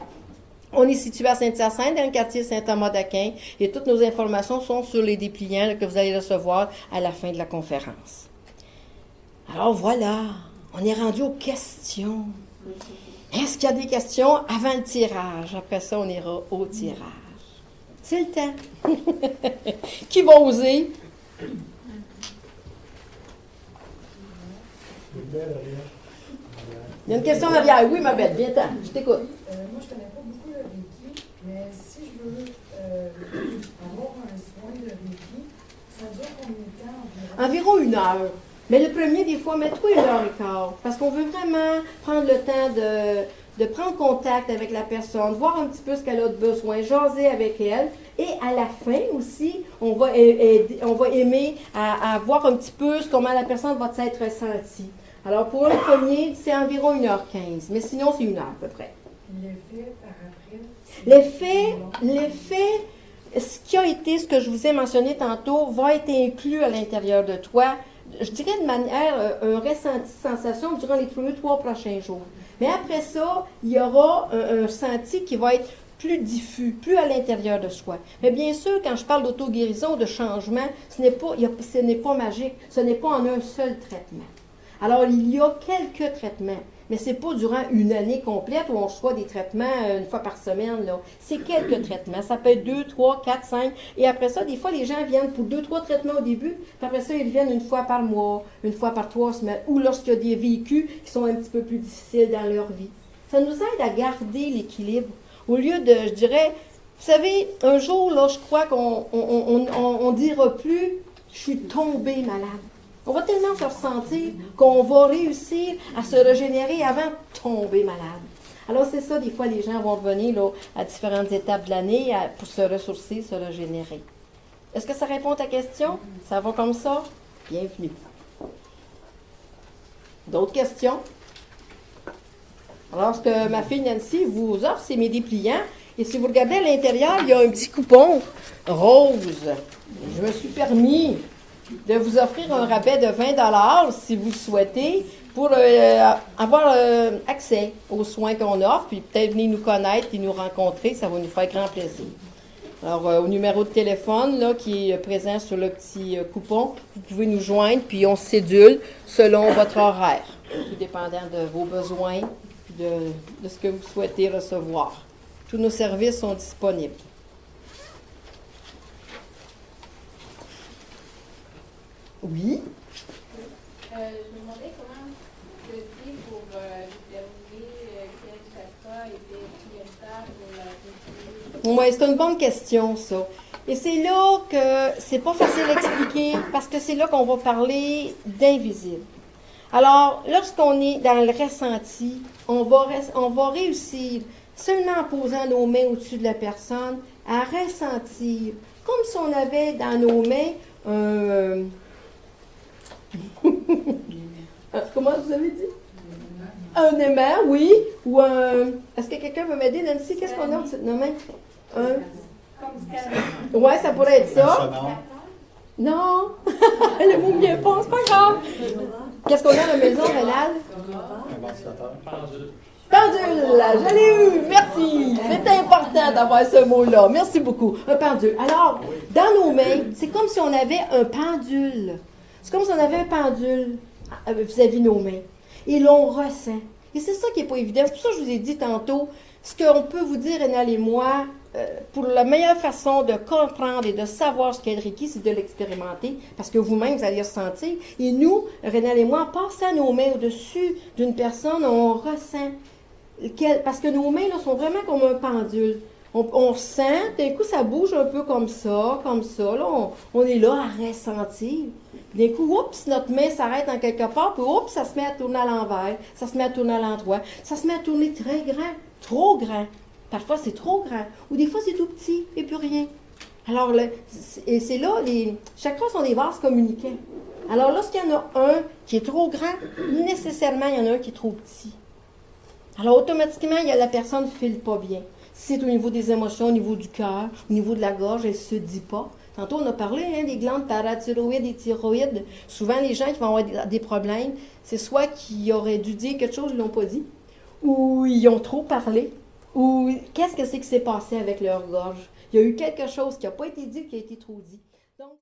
On est situé à Saint-Hyacinthe, dans le quartier Saint-Thomas-d'Aquin, et toutes nos informations sont sur les dépliants là, que vous allez recevoir à la fin de la conférence. Alors voilà, on est rendu aux questions. Est-ce qu'il y a des questions avant le tirage? Après ça, on ira au tirage. C'est le temps. Qui va oser? Il y a une question en arrière. Oui, ma belle, viens-t'en, je t'écoute. Moi, je ne connais pas beaucoup le Reiki, mais si je veux avoir un soin de Reiki, ça dure combien de temps environ? Environ 1 heure. Mais le premier, des fois, mets-toi 1h15. Parce qu'on veut vraiment prendre le temps de prendre contact avec la personne, voir un petit peu ce qu'elle a de besoin, jaser avec elle. Et à la fin aussi, on va aimer à voir un petit peu comment la personne va s'être ressentie. Alors, pour le premier, c'est environ 1h15. Mais sinon, c'est 1 heure à peu près. L'effet par après? L'effet, ce que je vous ai mentionné tantôt, va être inclus à l'intérieur de toi. Je dirais de manière, un ressenti, sensation durant les 3 prochains jours. Mais après ça, il y aura un ressenti qui va être plus diffus, plus à l'intérieur de soi. Mais bien sûr, quand je parle d'auto-guérison, de changement, ce n'est pas magique, ce n'est pas en un seul traitement. Alors, il y a quelques traitements, mais ce n'est pas durant une année complète où on reçoit des traitements une fois par semaine. Là. C'est quelques traitements. Ça peut être 2, 3, 4, 5. Et après ça, des fois, les gens viennent pour 2, 3 traitements au début. Puis après ça, ils viennent une fois par mois, une fois par 3 semaines. Ou lorsqu'il y a des vécus qui sont un petit peu plus difficiles dans leur vie. Ça nous aide à garder l'équilibre. Au lieu de, je dirais, vous savez, un jour, là, je crois qu'on dira plus « je suis tombée malade ». On va tellement se ressentir qu'on va réussir à se régénérer avant de tomber malade. Alors, c'est ça, des fois, les gens vont revenir là, à différentes étapes de l'année pour se ressourcer, se régénérer. Est-ce que ça répond à ta question? Ça va comme ça? Bienvenue. D'autres questions? Alors, ce que ma fille Nancy vous offre, c'est mes dépliants. Et si vous regardez à l'intérieur, il y a un petit coupon rose. Je me suis permis de vous offrir un rabais de 20 si vous le souhaitez, pour avoir accès aux soins qu'on offre, puis peut-être venir nous connaître et nous rencontrer, ça va nous faire grand plaisir. Alors, au numéro de téléphone là, qui est présent sur le petit coupon, vous pouvez nous joindre, puis on cédule selon votre horaire, tout dépendant de vos besoins, puis de ce que vous souhaitez recevoir. Tous nos services sont disponibles. Oui? Je me demandais comment vous faisiez pour déterminer quel chakra était prioritaire pour la Oui, c'est une bonne question, ça. Et c'est là que c'est pas facile à expliquer parce que c'est là qu'on va parler d'invisible. Alors, lorsqu'on est dans le ressenti, on va réussir, seulement en posant nos mains au-dessus de la personne, à ressentir, comme si on avait dans nos mains un... Comment vous avez dit? Un aimant, oui. Ou un... Est-ce que quelqu'un veut m'aider, Nancy? Qu'est-ce qu'on a au-dessus de nos mains? Ouais, ça pourrait être ça. Non. Le mot vient pas, c'est pas grave. Qu'est-ce qu'on a à la maison, Rénal? Un ventilateur. Pendule, je l'ai eu, merci. C'est important d'avoir ce mot-là. Merci beaucoup. Un pendule. Alors, dans nos mains, c'est comme si on avait un pendule. C'est comme si on avait un pendule vis-à-vis nos mains. Et l'on ressent. Et c'est ça qui n'est pas évident. C'est pour ça que je vous ai dit tantôt, ce qu'on peut vous dire, Rénal et moi, pour la meilleure façon de comprendre et de savoir ce qu'est le Reiki, c'est de l'expérimenter, parce que vous-même, vous allez ressentir. Et nous, Rénal et moi, en passant nos mains au-dessus d'une personne, on ressent. Parce que nos mains là, sont vraiment comme un pendule. On sent, d'un coup, ça bouge un peu comme ça. Là, on est là à ressentir. D'un coup, oups, notre main s'arrête en quelque part, puis oups, ça se met à tourner à l'envers, ça se met à tourner à l'endroit, ça se met à tourner très grand, trop grand. Parfois, c'est trop grand, ou des fois, c'est tout petit, et plus rien. Alors, et c'est là, les chakras sont des vases communicants. Alors, lorsqu'il y en a un qui est trop grand, nécessairement, il y en a un qui est trop petit. Alors, automatiquement, la personne ne file pas bien. Si c'est au niveau des émotions, au niveau du cœur, au niveau de la gorge, elle ne se dit pas. Tantôt, on a parlé des glandes parathyroïdes et thyroïdes. Souvent, les gens qui vont avoir des problèmes, c'est soit qu'ils auraient dû dire quelque chose, ils ne l'ont pas dit, ou ils ont trop parlé, ou qu'est-ce que c'est qui s'est passé avec leur gorge. Il y a eu quelque chose qui n'a pas été dit, qui a été trop dit.